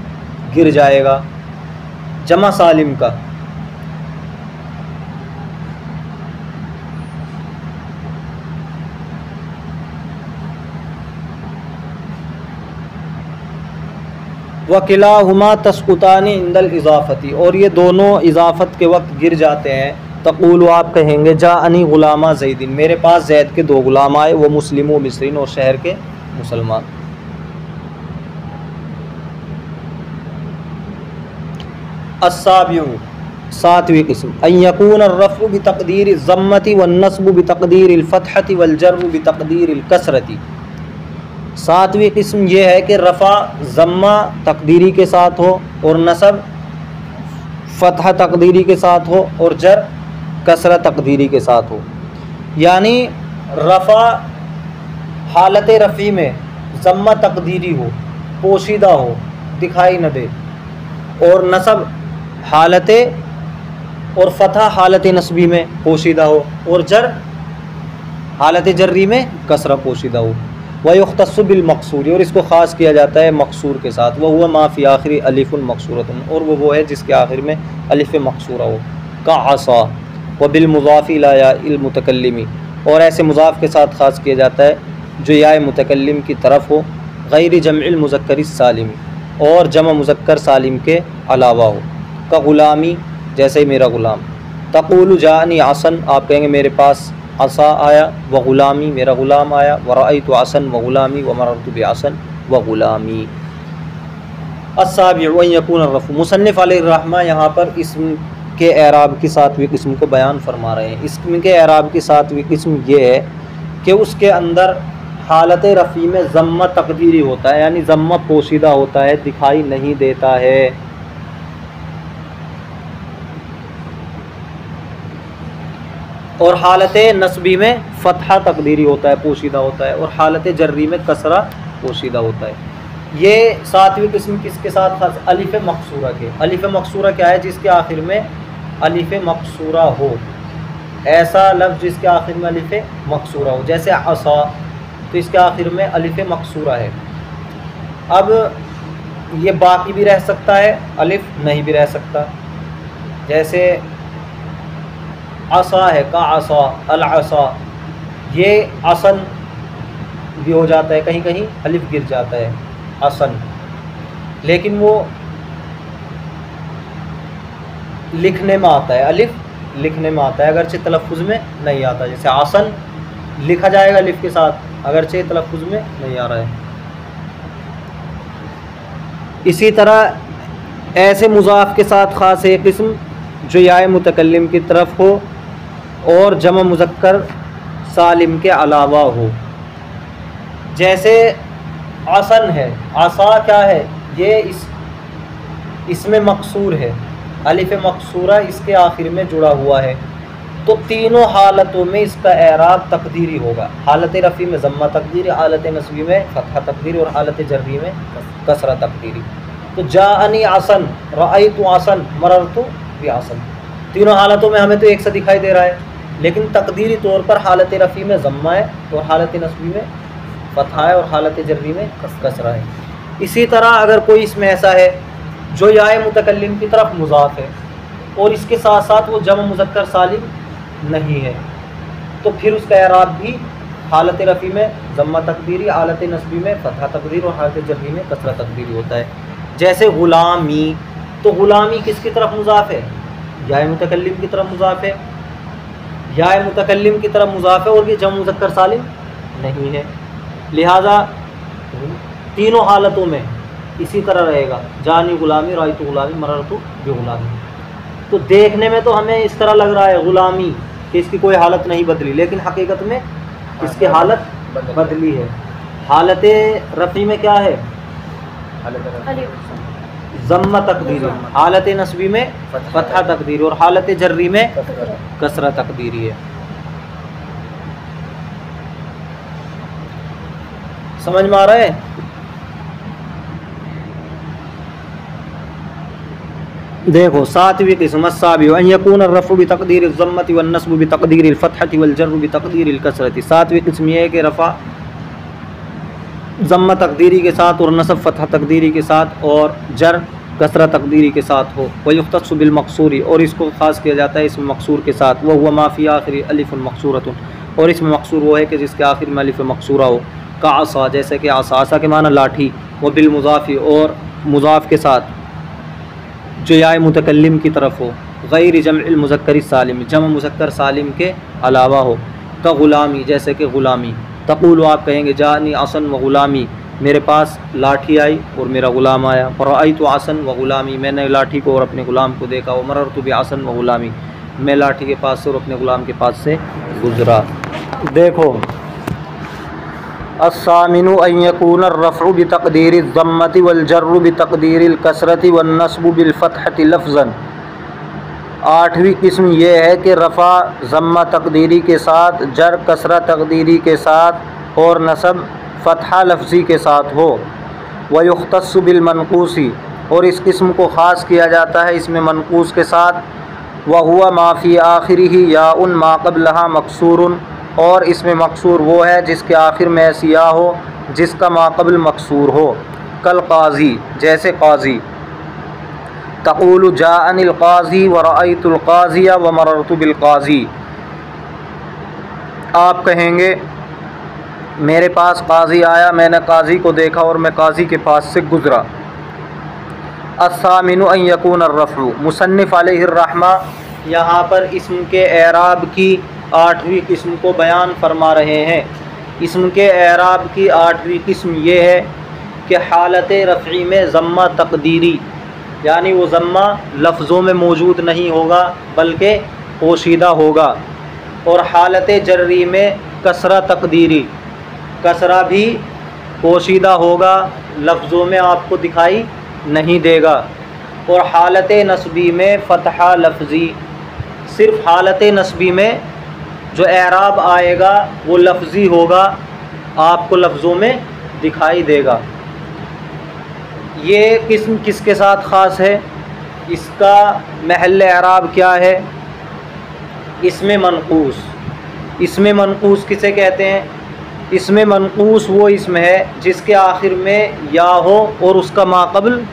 गिर जाएगा। जमा सालिम का वकिलाहुमा तस्कुतानी इंदल इजाफ़ती, और ये दोनों इजाफ़त के वक्त गिर जाते हैं। तक़ूल आप कहेंगे जाअनी ग़ुलामा ज़ैदिन, मेरे पास ज़ैद के 2 ग़ुलाम आए, वो मुस्लिम व मिस्रीन, और शहर के मुसलमान। अस्साबिउ, 7वीं किस्म, अन यकून अर्रफ़्उ बितक़दीर ज़म्मति वन्नस्बु बितक़दीर फ़तहति वल्जर्रु बितक़दीर कसरति। 7वीं किस्म ये है कि रफ़ा ज़म्मा तक़दीरी के साथ हो, और नसब फ़तह तक़दीरी के साथ हो, और जर कसरत तक़दीरी के साथ हो। यानी रफ़ा हालत रफ़ी में ज़म्मा तक़दीरी हो, पोशीदा हो, दिखाई न दे, और नसब हालत और फ़तह हालत नस्बी में पोशीदा हो, और जर हालत जर्री में कसरा पोशीदा हो। वयुख्तस्सु बिल मक़सूर, और इसको ख़ास किया जाता है मक़सूर के साथ। वह हुआ मा फ़ी आखिरी अलिफ़ुन मक़सूरतुन, और वो है जिसके आखिर में अलिफ़ मक़सूरा हो। का आसा व बिल मुज़ाफ़ इला याइल मुतकल्लिमी, और ऐसे मुज़ाफ़ के साथ ख़ास किया जाता है जो या मुतकल्लिम की तरफ हो। गैर जमइल मुज़क्कर सालिम, और जमा मुज़क्कर सालिम के अलावा हो। का ग़ुलामी, जैसे ही मेरा ग़ुलाम। तक़ूलु जानी आसन, आप कहेंगे मेरे पास असा आया, व ग़ुलामी, मेरा ग़ुलाम आया, व रअयतु आसन व ग़ुलामी, व मररतु बिआसन व ग़ुलामी। अस्साबिउ अन यकून अर्रफ़्उ, मुसन्निफ़ अलैहिर्रहमा यहाँ पर इस्म के एराब की 7वीं किस्म को बयान फरमा रहे हैं। इस्म के एराब की 7वीं किस्म ये है कि उसके अंदर हालत रफ़ी में ज़म्मा तक़दीरी होता है, यानी ज़म्मा पोशीदा होता है, दिखाई नहीं देता है। और हालत नस्बी में फ़तहा तक़दीरी होता है, पोशीदा होता है, और हालत जर्री में कसरा पोशीदा होता है। ये 7वीं किस्म किसके साथ खास? अलिफ़ मक़सूरा के। अलिफ़ मक़सूरा क्या है? जिसके आखिर में अलिफ़ मक़सूरा हो, ऐसा लफ्ज़ जिसके आखिर में अलिफ़ मक़सूरा हो, जैसे असा, तो इसके आखिर में अलिफ़ मक़सूरा है। अब ये बाकी भी रह सकता है, अलिफ़ नहीं भी रह सकता। जैसे असा है, का असा, अल असा, ये असन भी हो जाता है, कहीं कहीं अलिफ गिर जाता है, असन, लेकिन वो लिखने में आता है, अलिफ लिखने में आता है, अगरचे तलफ़ुज़ में नहीं आता। जैसे आसन लिखा जाएगा अलिफ के साथ, अगरचे तलफ़ुज़ में नहीं आ रहा है। इसी तरह ऐसे मुज़ाफ़ के साथ ख़ास एक किस्म जो या मुतकल्लिम की तरफ हो और जमा मुज़क्कर सालिम के अलावा हो। जैसे आसन है, आसा क्या है? ये इसमें मकसूर है, अलिफ मकसूरा इसके आखिर में जुड़ा हुआ है। तो तीनों हालतों में इसका एराब तकदीरी होगा। हालत रफ़ी में ज़म्मा तकदीरी, हालत नस्बी में फ़तहा तकदीरी, और हालत जर्री में कसरा तकदीरी। तो जाअनी आसन, रअयतु आसन, मररतु बिआसन, तीनों हालतों में हमें तो एक सा दिखाई दे रहा है, लेकिन तकदीरी तौर पर हालत रफ़ी में ज़म्मा है, और हालत नस्बी में फ़तहा है, और हालत जर्री में कसरा है। इसी तरह अगर कोई इसमें ऐसा है जो या मुतकल्लिम की तरफ मुज़ाफ़ है और इसके साथ साथ वो जमा मुज़क्कर सालिम नहीं है, तो फिर उसका एराब भी हालत रफ़ी में ज़म्मा तकदीरी, हालत नस्बी में फ़तहा तकदीर, और हालत जर्री में कसरा तकदीरी होता है। जैसे ग़ुलामी, तो ग़ुलामी किसकी तरफ मुज़ाफ़ है? या मुतकल्लिम की तरफ मुज़ाफ़ है, या मुतकल्लिम की तरफ मुज़ाफ़ है, और ये जमा मुज़क्कर सालिम नहीं है। लिहाजा तीनों हालतों में इसी तरह रहेगा, जानी ग़ुलामी, रायतु ग़ुलामी, मररतु बिग़ुलामी। तो देखने में तो हमें इस तरह लग रहा है ग़ुलामी कि इसकी कोई हालत नहीं बदली, लेकिन हकीकत में इसकी हालत बदली है। हालत रफ़ी में क्या है? ज़म्मा तकदीरी, हालत नस्बी में फ़तहा तकदीरी, और हालत जर्री में कसरा तकदीरी है। समझ में आ रहा है? देखो 7वीं किस्म अस्साबिउ अन यकून अर्रफ़्उ बितक़दीर ज़म्मति वन्नस्बु बितक़दीर फ़तहति वल्जर्रु बितक़दीर कसरति। 7वीं किस्म ये है कि रफ़ा ज़म्मा तकदीरी के साथ और नस्ब फ़तहा तकदीरी के साथ और जर कसरा तकदीरी के साथ हो। वयुख्तस्सु बिल मक़सूरी, और इसको ख़ास किया जाता है इसमें मक़सूर के साथ। वह हुआ मा फ़ी आखिरी अलिफ़ुन मक़सूरतुन, और इसमें मक़सूर वो है कि जिसके आखिर में अलिफ़ मक़सूरा हो। का आसा, जैसे कि आसा, आसा के माना लाठी। व बिल मुज़ाफ़ी, और मुज़ाफ़ के साथ जो याए मुतकल्लिम की तरफ हो, गैर जमइल मुज़क्कर सालिम, जमा मुज़क्कर सालिम के अलावा हो। का ग़ुलामी, जैसे कि ग़ुलामी। तक़ूल, आप कहेंगे जानी असन व ग़ुलामी, मेरे पास लाठी आई और मेरा ग़ुलाम आया। रअयतु असन व ग़ुलामी, मैंने लाठी को और अपने ग़ुलाम को देखा। मररतु बिअसन व ग़ुलामी, मैं लाठी के पास से और अपने ग़ुलाम के पास से गुज़रा। देखो, अस्सामिनु अन यकूना अर्रफ़उ बितक़दीरि ज़म्मति वल जर्रु बितक़दीरिल कसरति वन नस्बु बिल फ़तहति लफ़्ज़न। आठवीं किस्म ये है कि रफ़ा ज़म्मा तक़दीरी के साथ, जर कसरा तक़दीरी के साथ और नस्ब फ़तहा लफ्ज़ी के साथ हो। व युख़्तस्सु बिल मनक़ूसी, और इस किस्म को ख़ास किया जाता है इसमें मनक़ूस के साथ। व हुवा मा फ़ी आख़िरिही याउन मा क़ब्लहा मकसूरुन, और इसमें मकसूर वो है जिसके आखिर में ऐसी या हो जिसका माक़बल मकसूर हो। कल क़ाज़ी, जैसे क़ाज़ी। तक़ूलु जाअनिल क़ाज़ी व रअयतुल क़ाज़िया व मररतु बिल क़ाज़ी, आप कहेंगे मेरे पास क़ाज़ी आया, मैंने क़ाज़ी को देखा और मैं क़ाज़ी के पास से गुज़रा। अस्सामिनु अन यकून अर्रफ़उ, मुसन्निफ़ अलैहिर्रहमा यहाँ पर इस्म के एराब की आठवीं किस्म को बयान फरमा रहे हैं। इस्म के एराब की आठवीं किस्म ये है कि हालत रफ़ी में ज़म्मा तक़दीरी, यानी वो ज़म्मा लफ्ज़ों में मौजूद नहीं होगा बल्कि पोशीदा होगा। और हालत जर्री में कसरा तक़दीरी, कसरा भी पोशीदा होगा, लफ्ज़ों में आपको दिखाई नहीं देगा। और हालत नस्बी में फ़तहा लफ्ज़ी, सिर्फ़ हालत नस्बी में जो एराब आएगा वो लफ्ज़ी होगा, आपको लफ्ज़ों में दिखाई देगा। ये किस्म किसके साथ ख़ास है, इसका महल एराब क्या है? इसमें मनक़ूस। इसमें मनक़ूस किसे कहते हैं? इसमें मनक़ूस वो इसम है जिसके आखिर में या हो और उसका माक़बल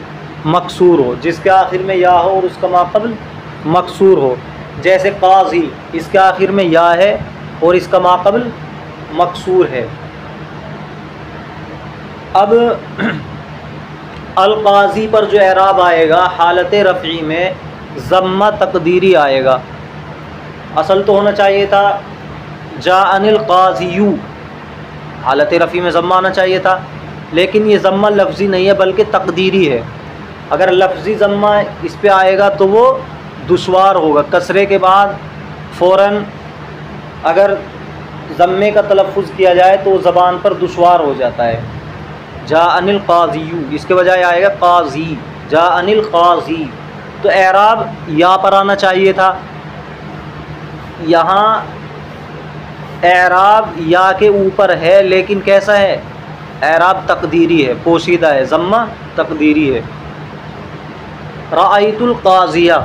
मकसूर हो, जिसके आखिर में या हो और उसका माक़बल मकसूर हो। जैसे क़ाज़ी, इसके आखिर में या है और इसका माक़बल मकसूर है। अब अल-क़ाज़ी पर जो एराब आएगा हालत रफ़ी में ज़म्मा तक़दीरी आएगा। असल तो होना चाहिए था जाअनिल क़ाज़ियु, हालत रफ़ी में ज़म्मा आना चाहिए था, लेकिन ये ज़म्मा लफ्ज़ी नहीं है बल्कि तक़दीरी है। अगर लफ्ज़ी ज़म्मा इस पे आएगा तो वो दुश्वार होगा, कसरे के बाद फ़ौरन अगर ज़म्मे का तलफ़्फ़ुज़ किया जाए तो ज़बान पर दुश्वार हो जाता है। जाअनिल क़ाज़ियु, इसके बजाय आएगा क़ाज़ी, जाअनिल क़ाज़ी। तो एराब या पर आना चाहिए था, यहाँ एराब या के ऊपर है, लेकिन कैसा है? एराब तक़दीरी है, पोशीदा है, ज़म्मा तक़दीरी है। रअयतुल क़ाज़िया,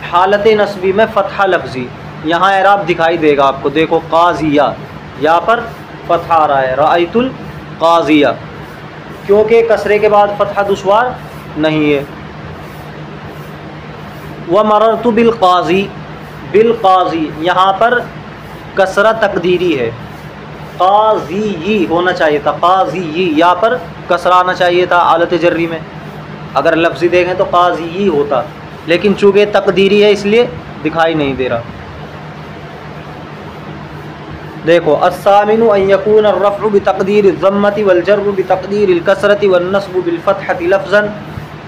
हालत नस्बी में फ़तहा लफ्ज़ी, यहाँ एराब दिखाई देगा आपको। देखो क़ाज़िया, यहाँ पर फ़तहा आ रहा है, रअयतुल क़ाज़िया, क्योंकि कसरे के बाद फ़तहा दुश्वार नहीं है। व मररतु बिल क़ाज़ी, बिल क़ाज़ी यहाँ पर कसरा तक़दीरी है, क़ाज़ी होना चाहिए था, क़ाज़ी, यहाँ पर कसरा आना चाहिए था हालत जर्री में। अगर लफ्ज़ी देखें तो क़ाज़ी होता, लेकिन चूँकि तक़दीरी है इसलिए दिखाई नहीं दे रहा। देखो, अस्सामिनु अन यकून अर्रफ़उ बितक़दीरि ज़म्मति वल जर्रु बितक़दीरिल कसरति वन नस्बु बिल फ़तहति लफ़्ज़न।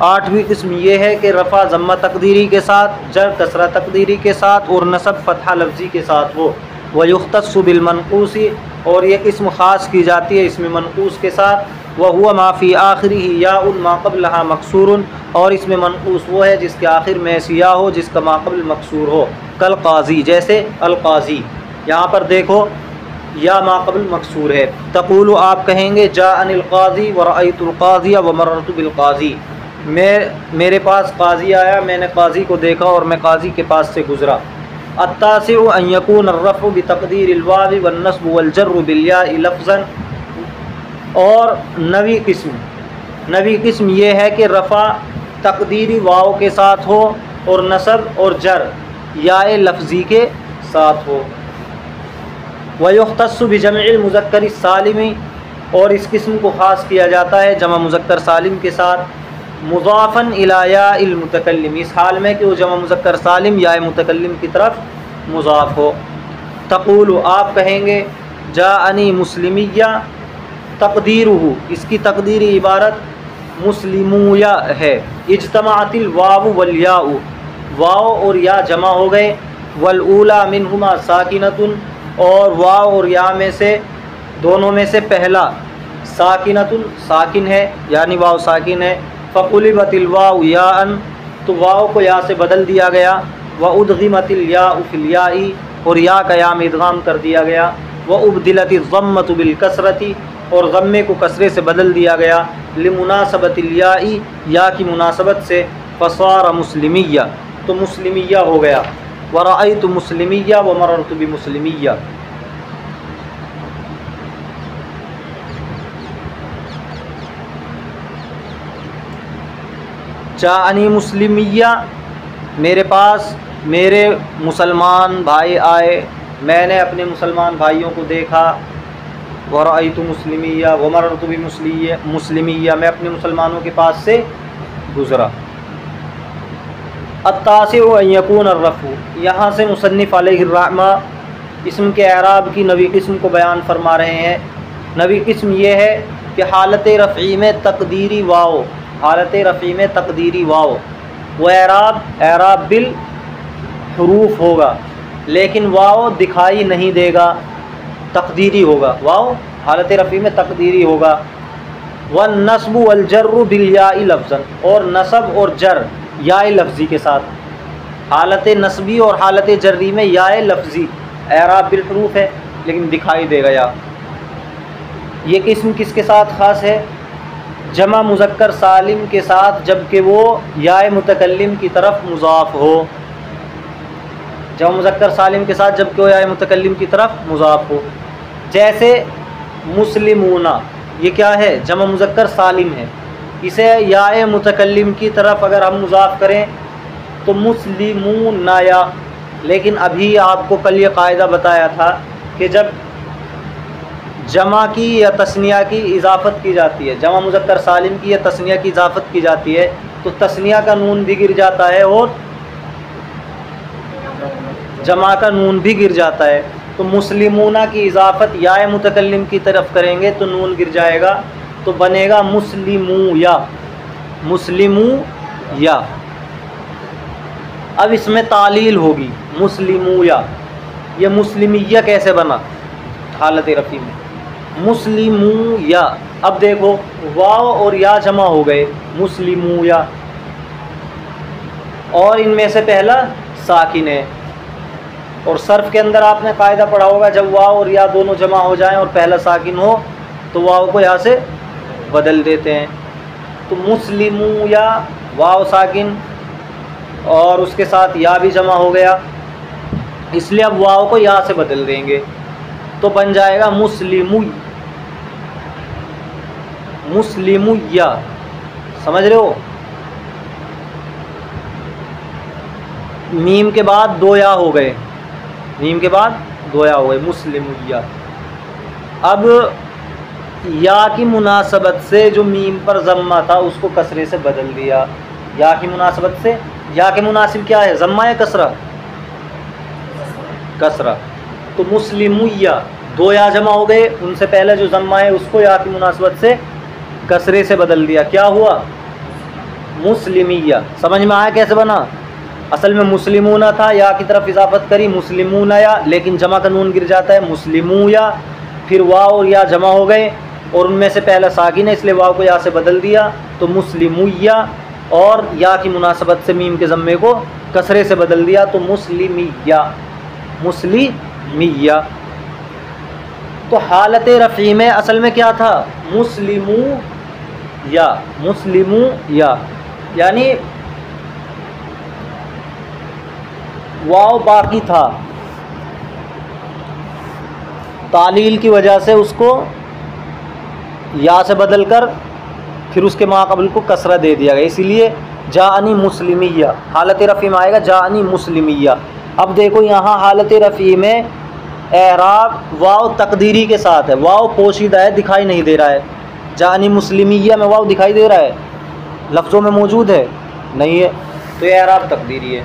आठवीं किस्म ये है कि रफ़ा ज़म्मा तक़दीरी के साथ, जर कसरा तक़दीरी के साथ और नस्ब फ़तहा लफ्ज़ी के साथ हो। व युख़्तस्सु बिल मनक़ूसी, और ये किस्म ख़ास की जाती है इसमें मनक़ूस के साथ। व हुवा मा फ़ी आख़िरिही याउन मा क़ब्लहा मकसूरुन, और इसमें मनक़ूस वो है जिसके आखिर में ऐसी या हो जिसका माक़बल मकसूर हो। कल क़ाज़ी, जैसे अल-क़ाज़ी, यहाँ पर देखो या माक़बल मकसूर है। तक़ूलु, आप कहेंगे जाअनिल क़ाज़ी व रअयतुल क़ाज़िया व मररतु बिल क़ाज़ी, मेरे पास क़ाज़ी आया, मैंने क़ाज़ी को देखा और मैं क़ाज़ी के पास से गुज़रा। अत्तासिउ अन यकून अर्रफ़उ बितक़दीरिल वावी वन नस्बु वल जर्रु बिल याइ लफ़्ज़न। और नवी किस्म ये है कि रफ़ा तक़दीरी वाव के साथ हो और नस्ब और जर याए लफ्ज़ी के साथ हो। व युख़्तस्सु बिजमइल मुज़क्कर सालिमी, और इस किस्म को ख़ास किया जाता है जमा मुज़क्कर सालिम के साथ। मुज़ाफ़न इला याइल मुतकल्लिम, इस हाल में कि वो जमा मुज़क्कर सालिम या मुतकल्लिम की तरफ मुज़ाफ़ हो। तक़ूलु, आप कहेंगे जाअनी मुस्लिमिया, तक़दीरुहु, इसकी तक़दीरी इबारत मुस्लिमूया है। इज्तमाअतिल वाव वल याउ, वाव और या जमा हो गए। वल ऊला मिनहुमा साकिनतुन, और वाव और या में से दोनों में से पहला साकिनतुन साकिन है, यानी वाव साकिन है। फ़क़ुलिबतिल वाव याअन, तो वाव को या से बदल दिया गया। व उदग़िमतिल याउ फ़िल याई, और या का या में इदग़ाम कर दिया गया। व उब्दिलतिज़ ज़म्मतु बिल कसरति, और ज़म्मे को कसरे से बदल दिया गया। लिमुनासबतिल याई, या की मुनासबत से। फ़सार मुस्लिमिया, तो मुस्लिमिया हो गया। व रअयतु मुस्लिमिया व मररतु बिमुस्लिमिया। जाअनी मुस्लिमिया, मेरे पास मेरे मुसलमान भाई आए, मैंने अपने मुसलमान भाइयों को देखा। व रअयतु मुस्लिमिया व मररतु बिमुस्लिमिया, मैं अपने मुसलमानों के पास से गुज़रा। अत्तासिउ अन यकून अर्रफ़ु, यहाँ से मुसन्निफ़ अलैहिर्रहमा इस्म के एराब की नवी किस्म को बयान फरमा रहे हैं। नवी किस्म ये है कि हालत रफ़ी में तक़दीरी वाव, हालत रफ़ी में तक़दीरी वाव, वो एराब बिल हुरूफ होगा, लेकिन वाव दिखाई नहीं देगा, तक़दीरी होगा। वाव हालत रफ़ी में तक़दीरी होगा। वन नस्ब वल जर्रु बिल याई लफ्ज़न, और नसब और जर याए लफ्ज़ी के साथ। हालत नस्बी और हालत जर्री में याए लफ्ज़ी, एराब बिल हुरूफ है लेकिन दिखाई देगा या। ये किस्म किसके साथ ख़ास है? जमा मुज़क्कर सालिम के साथ, जबकि वो याए मुतकल्लिम की तरफ मुज़ाफ़ हो। जमा मुज़क्कर सालिम के साथ जबकि वो याए मुतकल्लिम की तरफ मुज़ाफ़ हो। जैसे मुस्लिमूना, ये क्या है? जमा मुज़क्कर सालिम है, इसे याए मुतकल्लिम की तरफ अगर हम मुज़ाफ़ करें तो मुस्लिमूना या। लेकिन अभी आपको कल ये कायदा बताया था कि जब जमा की या तस्निया की इजाफ़त की जाती है, जमा मुज़क्कर सालिम की या तस्निया की इजाफ़त की जाती है, तो तस्निया का नून भी गिर जाता है और जमा का नून भी गिर जाता है। तो मुस्लिमूना की इजाफ़त याए मुतकल्लिम की तरफ करेंगे तो नून गिर जाएगा, तो बनेगा मुस्लिमू या, मुस्लिमू या। अब इसमें तालील होगी, मुस्लिमू या। ये मुस्लिमिया कैसे बना? हालत रफ़ी में मुस्लिमू या। अब देखो वाव और या जमा हो गए, मुस्लिमू या, और इनमें से पहला साकिन है। और सर्फ के अंदर आपने कायदा पढ़ा होगा, जब वाव और या दोनों जमा हो जाएं और पहला साकिन हो तो वाव को यहाँ से बदल देते हैं। तो मुस्लिमू या, वाव साकिन और उसके साथ या भी जमा हो गया, इसलिए अब वाव को या से बदल देंगे तो बन जाएगा मुस्लिमू, मुस्लिमुया। समझ रहे हो? मीम के बाद दो या हो गए, मीम के बाद दो या हो गए, मुस्लिमुया। अब या की मुनासबत से जो मीम पर ज़म्मा था उसको कसरे से बदल दिया। या की मुनासबत से, या के मुनासिब क्या है? ज़म्मा या कसरा? कसरा। तो मुस्लिमुया, दो या जमा हो गए, उनसे पहले जो ज़म्मा है उसको या की मुनासबत से कसरे से बदल दिया, क्या हुआ? मुस्लिमिया। समझ में आया कैसे बना? असल में मुस्लिमूना था, या की तरफ इजाफत करी मुस्लिमूना या, लेकिन जमा का नून गिर जाता है मुस्लिमू या। फिर वाव और या जमा हो गए और उनमें से पहला साकिन है, इसलिए वाव को या से बदल दिया तो मुस्लिमुया, और या की मुनासबत से मीम के ज़म्मे को कसरे से बदल दिया तो मुस्लिमिया, मुस्लिमिया। तो हालत रफ़ी में असल में क्या था? मुस्लिमू या, मुस्लिमू या, यानी वाव बाकी था, तालील की वजह से उसको या से बदल कर फिर उसके माक़बल को कसरा दे दिया गया, इसीलिए जानी मुस्लिमिया। हालत रफ़ी में आएगा जानी मुस्लिमिया। अब देखो यहाँ हालत रफ़ी में एराब वाव तकदीरी के साथ है, वाव पोशीदा है, दिखाई नहीं दे रहा है। जानी मुस्लिमिया में वाव दिखाई दे रहा है, लफ्ज़ों में मौजूद है? नहीं है, तो ये एराब तकदीरी है।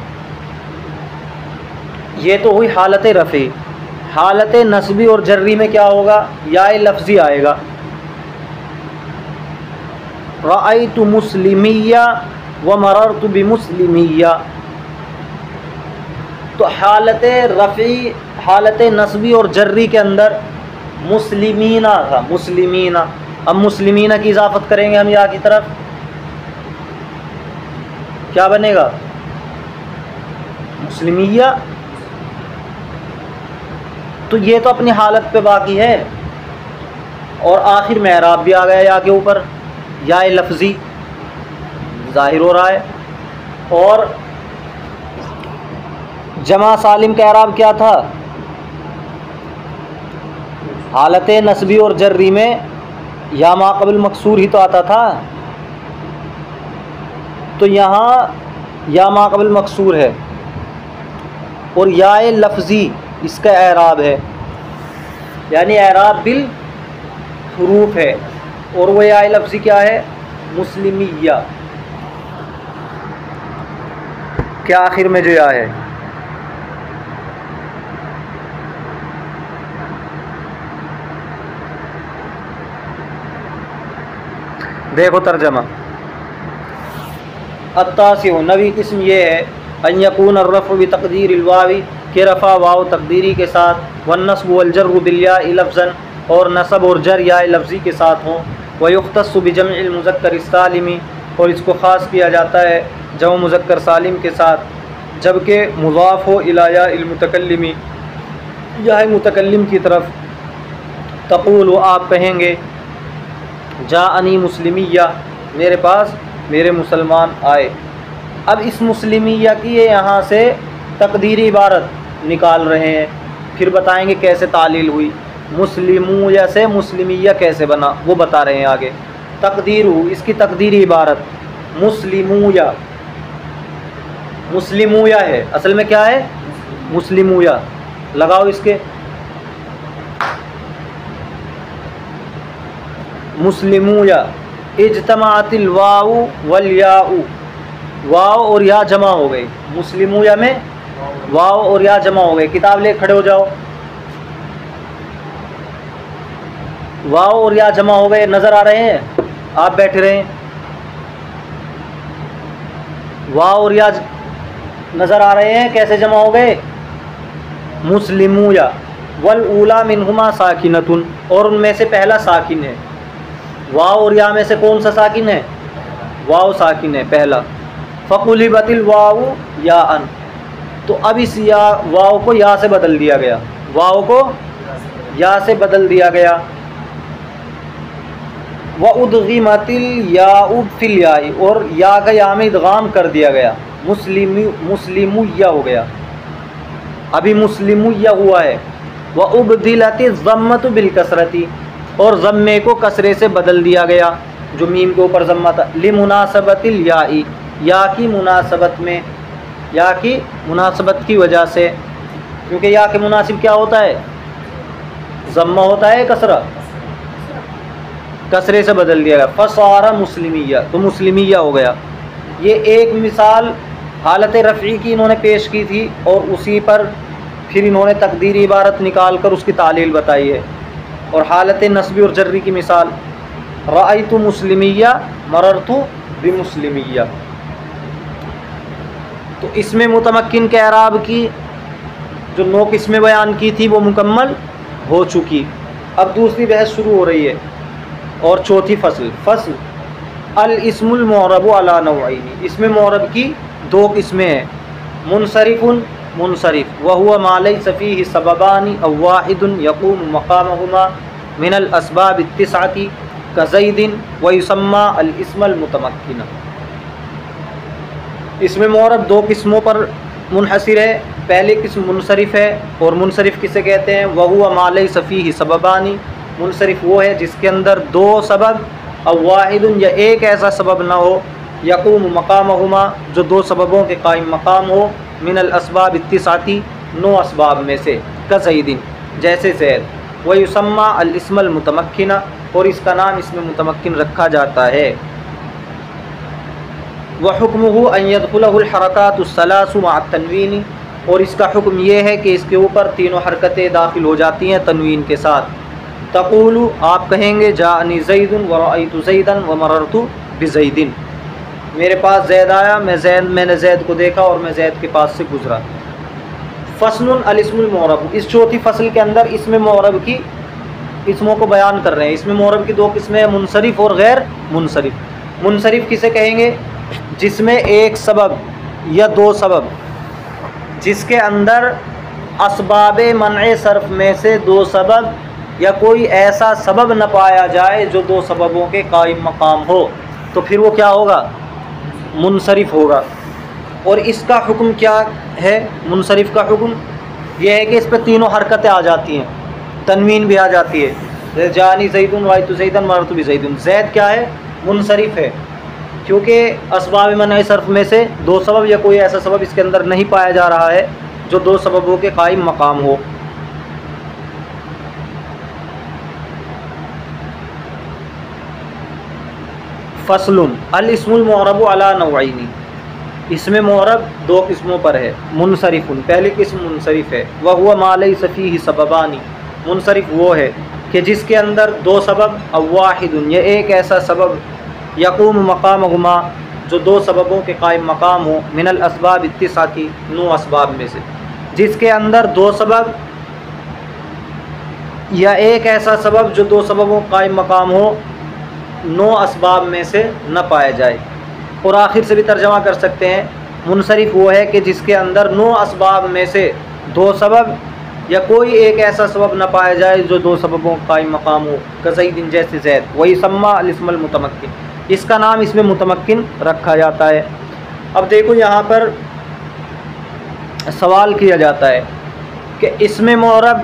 ये तो हुई हालत रफ़ी। हालत नस्बी और जर्री में क्या होगा? या लफ्ज़ी आएगा। रअयतु मुस्लिमिया व मररतु बिमुस्लिमिया। तो हालत रफ़ी, हालत नस्बी और जर्री के अंदर मुस्लिमीना था, मुस्लिमीना। अब मुस्लिमीना की इजाफत करेंगे हम या की तरफ, क्या बनेगा? मुस्लिमिया। तो ये तो अपनी हालत पे बाकी है, और आखिर में एराब भी आ गया या के ऊपर, या लफ्ज़ी ज़ाहिर हो रहा है। और जमा सालिम का एराब क्या था? हालत नस्बी और जर्री में या माक़बिल मकसूर ही तो आता था। तो यहाँ या माक़बिल मकसूर है और या लफ्ज़ी इसका एराब है, यानी एराब बिल हुरूफ है। और वो या लफ्ज़ी क्या है? मुस्लिमिया के आखिर में जो या है। देखो तर्जमा। अत्तासी नवी किस्म ये है अन यकून अर्रफ़ ब तक़दीर वावी के रफ़ा वाव तकदीरी के साथ, वन नस्ब वल जर्र बिल या लफ्ज़न, और नसब और जर या लफ्ज़ी के साथ हों। व युख्तस्सु बि जम्इल मुज़क्कर सालिमी, और इसको ख़ास किया जाता है जम मुज़क्कर सालिम के साथ, जबकि मुज़ाफ़ हो इला या मुतकल्लिमी, या मुतकल्लिम की तरफ। तक़ूल आप कहेंगे जाअनी मुस्लिमिया, मेरे पास मेरे मुसलमान आए। अब इस मुस्लिमिया की ये यहाँ से तकदीरी इबारत निकाल रहे हैं, फिर बताएंगे कैसे तालील हुई। मुस्लिमुया से मुस्लिमिया कैसे बना वो बता रहे हैं आगे। तकदीरू, इसकी तकदीरी इबारत मुस्लिमुया, मुस्लिमुया है। असल में क्या है? मुस्लिमुया। लगाओ इसके मुस्लिमुया। इज्तमाअतिल वाउ वल याउ, वाव और या जमा हो गई। मुस्लिमुया में वाव और या जमा हो गए। किताब ले खड़े हो जाओ। वाव और या जमा हो गए, नज़र आ रहे हैं? आप बैठे रहें। वाव और या नज़र आ रहे हैं? कैसे जमा हो गए? मुस्लिमुया। वल ऊला मिनहुमा साकिनतुन, और उनमें से पहला साकिन है। वाव और या में से कौन सा साकिन है? वाव साकिन है पहला। फ़कुलिबतिल वाव या अन, तो अब इस या वाव को या से बदल दिया गया, वाव को या से बदल दिया गया। व उद्गिमतिल याउ फिल याई, और या का या में इदगाम कर दिया गया। मुस्लिमुया हो गया, अभी मुस्लिमुया हुआ है। व उबदिलति ज़म्मतु बिल कसरती, और ज़म्मे को कसरे से बदल दिया गया, जो मीम के ऊपर ज़म्मा था। लिमुनासबतिल याई, या की मुनासबत में, या की मुनासबत की वजह से, क्योंकि या के मुनासिब क्या होता है? ज़म्मा होता है, कसरा, कसरे से बदल दिया गया। फ़सारा मुस्लिमिया, तो मुस्लिमिया हो गया। ये एक मिसाल हालत रफ़ी की इन्होंने पेश की थी, और उसी पर फिर इन्होंने तकदीरी इबारत निकाल कर उसकी तालील बताई है। और हालत नस्बी और जर्री की मिसाल रअयतु मुस्लिमिया मररतु बिमुस्लिमिया। तो इसमें मुतमक्किन के एराब की जो 9 किस्में बयान की थी वो मुकम्मल हो चुकी। अब दूसरी बहस शुरू हो रही है, और चौथी फसल अल इस्मुल मुअरबु अला नौइनी। इसमें मुअरब की 2 किस्में हैं। मुनसरिफुन, मुनसरिफ व हुवा मा लैसा फ़ीहि सबबानी अव वाहिदुन यक़ूमु मक़ामहुमा मिनल अस्बाब तिस्अती कज़ैदिन व युसम्मा अल इस्मल मुतमक्किना। इसमें मुअरब 2 किस्मों पर मुनहसिर है। पहली किस्म मुनसरिफ है, और मुनसरिफ किसे कहते हैं? व हुवा मा लैसा फ़ीहि सबबानी, मुनसरिफ वो है जिसके अंदर 2 सबब, अव वाहिदुन, या एक ऐसा सबब ना हो, यक़ूमु मक़ामहुमा, जो 2 सबबों के कायम मकाम हो, मिनल अस्बाब तिस्अती, 9 असबाब में से, कज़ैदिन, जैसे ज़ैद। व युसम्मा अल इस्मल मुतमक्किना, और इसका नाम इसमें मुतमक्किन रखा जाता है। व हुक्मुहु अन यदखुलहुल हरकातुस सलासु मअ तन्वीन, और इसका हुक्म ये है कि इसके ऊपर तीनों हरकतें दाखिल हो जाती हैं तनवीन के साथ। तक़ूलु, आप कहेंगे जाअनी ज़ैदुन व रअयतु ज़ैदन व मररतु बिज़ैदिन, मेरे पास ज़ैद आया, मैंने ज़ैद को देखा और मैं ज़ैद के पास से गुज़रा। फ़स्लुन अल इस्मुल मुअरब, इस चौथी फसल के अंदर इसमें मुअरब की किस्मों को बयान कर रहे हैं। इसमें मुअरब की दो किस्में हैं, मुनसरिफ़ और गैर मुनसरिफ़। मुनसरिफ़ किसे कहेंगे? जिसमें एक सबब या दो सबब, जिसके अंदर असबाब मनए सर्फ में से दो सबब या कोई ऐसा सबब न पाया जाए जो दो सबबों के कायम मकाम हो, तो फिर वो क्या होगा? मुनसरिफ़ होगा। और इसका हुक्म क्या है? मुनसरिफ़ का हुक्म यह है कि इस पर तीनों हरकतें आ जाती हैं, तनवीन भी आ जाती है। जानी ज़ैदुन रअयतु ज़ैदन मररतु बिज़ैदिन, ज़ैद क्या है? मुनसरिफ़ है, क्योंकि असबाब मनए सर्फ में से दो सबब या कोई ऐसा सबब इसके अंदर नहीं पाया जा रहा है जो दो सबबों के कायम मकाम हो। फ़स्लुन अल इस्मुल मुअरबु अला नौअैनि, इसमें मुअरब दो किस्मों पर है। मुनसरिफ़ुन, पहली किस्म मुनसरिफ़ है। व हुवा मा लैसा फ़ीहि सबबानी, मुनसरिफ़ वो है कि जिसके अंदर दो सबब, अव वाहिदुन, ये एक ऐसा सबब, यक़ूम मक़ामहुमा, जो दो सबबों के कायम मकाम हो, मिनल असबाब इत्तिसाती, 9 असबाब में से, जिसके अंदर दो सबब या एक ऐसा सबब जो दो सबबों का कायम मकाम हो 9 असबाब में से न पाया जाए। और आखिर से भी तर्जमा कर सकते हैं, मुनसरिफ़ वो है कि जिसके अंदर 9 असबाब में से दो सबब या कोई एक ऐसा सबब न पाया जाए जो दो सबबों का कायम मकाम हो, कज़ैदिन, जैसे ज़ैद। वही सम्मा अल इस्मुल मुतमक्किन, इसका नाम इसमें मुतमक्किन रखा जाता है। अब देखो यहाँ पर सवाल किया जाता है कि इसमें मुअरब,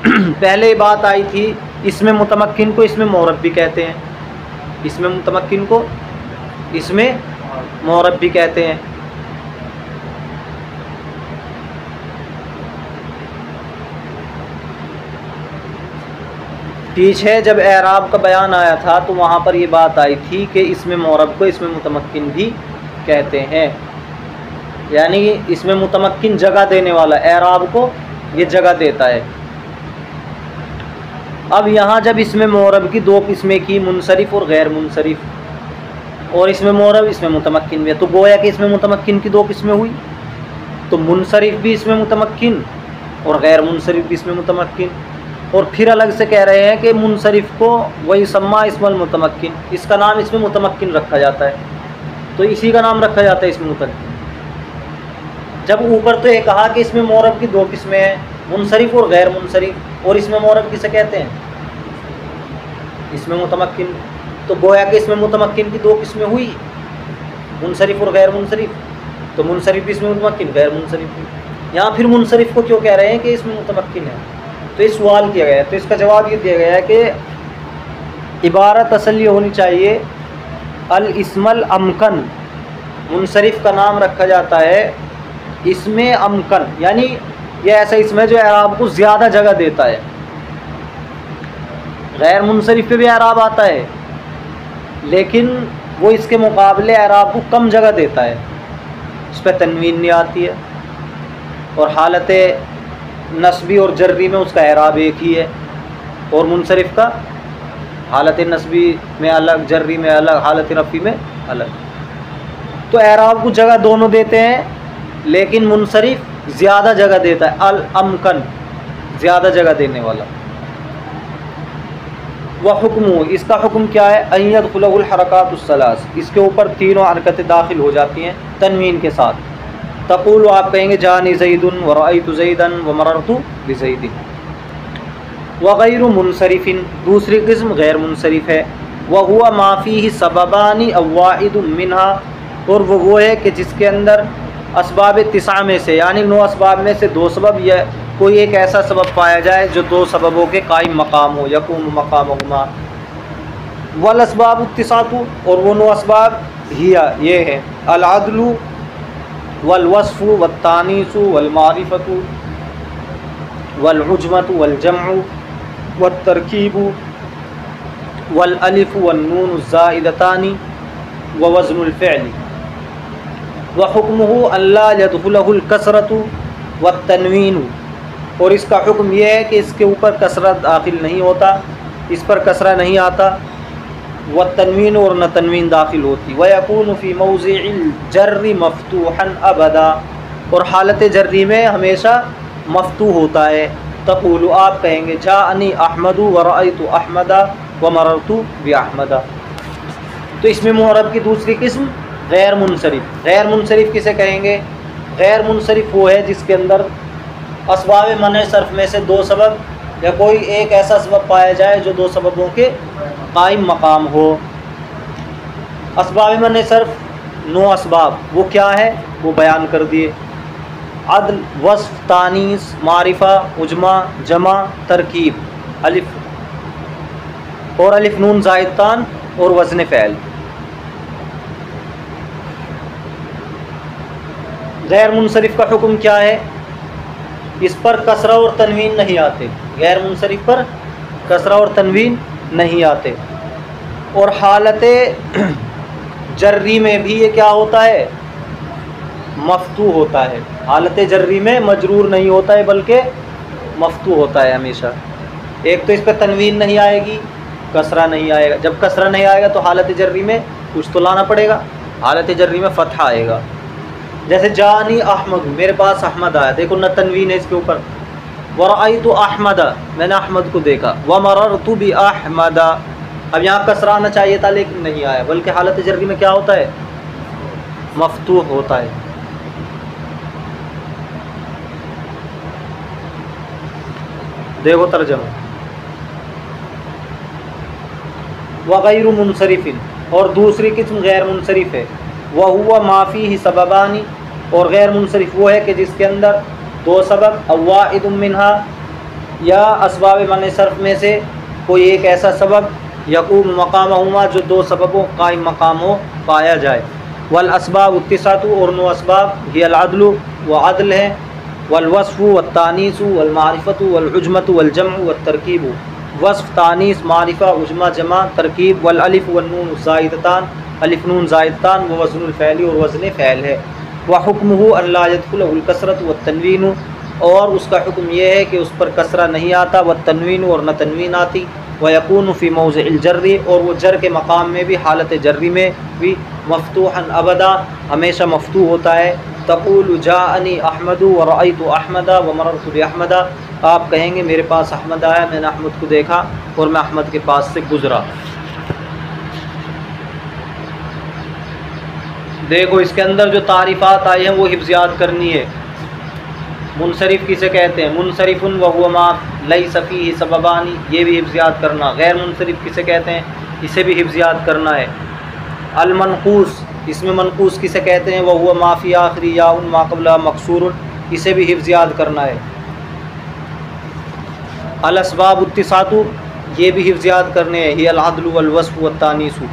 पहले बात आई थी इसमें मुतमक्किन को इसमें मुअरब भी कहते हैं, इसमें मुतमक्किन को इसमें मुअरब भी कहते हैं। पीछे जब एराब का बयान आया था तो वहाँ पर ये बात आई थी कि इसमें मुअरब को इसमें मुतमक्किन भी कहते हैं, यानी इसमें मुतमक्किन जगह देने वाला, एराब को ये जगह देता है। अब यहाँ जब इसमें मुअरब की दो किस्में की, मुनसरिफ़ और गैर मुनसरिफ़, और इसमें मुअरब इसमें मुतमक्किन भी है, तो गोया कि इसमें मुतमक्किन की दो किस्में हुई। तो मुनसरिफ़ भी इसमें मुतमक्किन और गैर मुनसरिफ़ भी इसमें मुतमक्किन। और फिर अलग से कह रहे हैं कि मुनसरिफ़ को वही सम्मा इस्मुल मुतमक्किन, इसका नाम इसमें मुतमक्किन रखा जाता है, तो इसी का नाम रखा जाता है इसमें मुतमक्किन। जब ऊपर तो ये कहा कि इसमें मुअरब की दो किस्में हैं, मुनसरिफ़ और गैर मुनसरिफ़, और इसमें मुअरब किसे कहते हैं? इसमें मुतमक्किन। तो गोया कि इसमें मुतमक्किन की दो किस्में हुई, मुनसरिफ़ और गैर मुनसरिफ़। तो मुनसरिफ़ भी इसमें मुतमक्किन, गैर मुनसरिफ़ भी। यहाँ फिर मुनसरिफ़ को क्यों कह रहे हैं कि इसमें मुतमक्किन है? तो इस सवाल किया गया है, तो इसका जवाब ये दिया गया है कि इबारत असल ये होनी चाहिए अल इस्मल अमकन, मुनसरिफ़ का नाम रखा जाता है इसमें अमकन, यानी ये ऐसा इसमें जो एराब को ज़्यादा जगह देता है। गैर मुनसरिफ़ पे भी एराब आता है, लेकिन वो इसके मुकाबले एराब को कम जगह देता है, उस पर तनवीन नहीं आती है, और हालत नस्बी और जर्री में उसका एराब एक ही है। और मुनसरिफ़ का हालत नस्बी में अलग, जर्री में अलग, हालत रफ़ी में अलग। तो एराब को जगह दोनों देते हैं, लेकिन मुनसरिफ़ ज़्यादा जगह देता है, अल अमकन, ज़्यादा जगह देने वाला। वह हुक्म, इसका हुक्म क्या है? अन यदखुलहुल हरकातुस सलास, इसके ऊपर तीनों हरकतें दाखिल हो जाती हैं तनवीन के साथ। तक़ूल, आप कहेंगे जानी ज़ैदुन व रअयतु ज़ैदन व मररतु बिज़ैदिन। व गैरु मुनसरिफ़िन, दूसरी किस्म गैर मुनसरिफ़ है। व हुवा मा फ़ीहि सबबानी अव वाहिदुन मिनहा, और वो है कि जिसके अंदर असबाब तिसा में से, यानी 9 असबाब में से दो सबब या कोई एक ऐसा सबब पाया जाए जो दो सबबों के कायम मकाम हो, यक़ूम मक़ामहुमा। वल असबाब तिसातु, और वो 9 असबाब हिया ये है अल अदलु वल वस्फ़ु वत तानीसु वल मारिफ़तु वल उज्मतु वल जम्उ वत तरकीबु वल अलिफ़ु वन नूनु ज़ाइदतानी व वज़नुल फ़िअली। व हुक्मुहु अल्ला यदखुलहुल कसरतु व तनवीन, और इसका हुक्म यह है कि इसके ऊपर कसरत दाखिल नहीं होता, इस पर कसरा नहीं आता, व तनवीन और न तनवीन दाखिल होती। व यकूनु फ़ी मौज़िइल जर्री मफ़तूहन अबदा, और हालत जर्री में हमेशा मफ़तू होता है। तक़ूलु, आप कहेंगे जाअनी अहमदु व रअयतु अहमदा व मररतु बि अहमदा। तो इसमें मुअरब की दूसरी किस्म गैर मुनसरिफ। गैर मुनसरिफ किसे कहेंगे? गैर मुनसरिफ वो है जिसके अंदर असबाब मने सर्फ में से दो सबब या कोई एक ऐसा सबब पाया जाए जो दो सबबों के कायम मकाम हो। असबाब मने सर्फ 9 असबाब, वो क्या है वो बयान कर दिए। अदल, वस्फ, तानीस, मारिफा, उजमा, जमा, तरकीब, अलिफ और अलिफ नून ज़ाइदान और वज़न फ़ैल। गैर मुनसरिफ का हुक्म क्या है? इस पर कसरा और तनवीन नहीं आते। गैर मुनसरिफ पर कसरा और तनवीन नहीं आते। और हालत जर्री में भी ये क्या होता है? मफ्तू होता है। हालत जर्री में मजरूर नहीं होता है बल्कि मफ्तू होता है हमेशा। एक तो इस पर तनवीन नहीं आएगी, कसरा नहीं आएगा। जब कसरा नहीं आएगा तो हालत जर्री में कुछ तो लाना पड़ेगा। हालत जर्री में फ़तहा आएगा। जैसे जानी अहमद, मेरे पास अहमद आया, देखो न तनवीन है इसके ऊपर। वरअयतु अहमदा, मैंने अहमद को देखा। व मररतु बि अहमदा, अब यहाँ कसरा आना चाहिए था लेकिन नहीं आया, बल्कि हालत जर्री में क्या होता है? मफ्तूह होता है। देखो तर्जमा। वग़ैरु मुनसरिफ़िन, और दूसरी किस्म गैर मुनसरिफ़ है। वह हुआ माफ़ी ही सबबानी, और गैर मुनसरिफ़ वो है कि जिसके अंदर दो सबब, अवाइद मिनहा, या असबाब मने सर्फ में से कोई एक ऐसा सबब, यकूम मकामहुमा, जो दो सबबों कायम मकाम हो पाया जाए। वल असबाब उत्तिसातु, और 9 असबाब हियल अदलु, व अदल है, वल वस्फ़ु व तानीसु वल मारिफ़तु वल उजमतु वल जमउ व तरकीबु। वस्फ़, तानीस, मारिफ़ा, उजमा, जमा, तरकीब। वल अलिफ़ व नून ज़ाइदतान, अलिफ़ नून ज़ाइदतान, व वज़नुल फ़ैली, और वज़न फ़ैल है। व हुक्मुहु अल्ला यदखुलहुल कसरत व तनवीन, और उसका हुक्म यह है कि उस पर कसरा नहीं आता, व तनवीन और न तनवीन आती। व यकूनु फ़ी मौज़िइल जर्री, और वो जर के मकाम में भी, हालत जर्री में भी मफ़तूहन अबदा, हमेशा मफ़तू होता है। तक़ूलु जाअनी अहमदु व रअयतु अहमदा व मररतु बि अहमदा, आप कहेंगे मेरे पास अहमद आया, मैंने अहमद को देखा और मैं अहमद के पास से गुज़रा। देखो इसके अंदर जो तारीफ़ात आई हैं वो हिफ्ज़ याद करनी है। मुनसरिफ़ किसे कहते हैं? मुनसरिफ़ुन व हुवा मा लैसा फ़ीही सबबानी, ये भी हिफ्ज़ याद करना। गैर मुनसरिफ़ किसे कहते हैं? इसे भी हिफ्ज़ याद करना है। अल मनक़ूस, इसमें मनक़ूस किसे कहते हैं? वह हुआ माफ़ी आखिरी या उन माक़बला मकसूर, इसे भी हिफ्ज़ याद करना है। अल असबाब उत्तिसातु, ये भी हिफ्ज़ याद करने हैं। ये अल अदलु वल वस्फ़ु व तानीसु,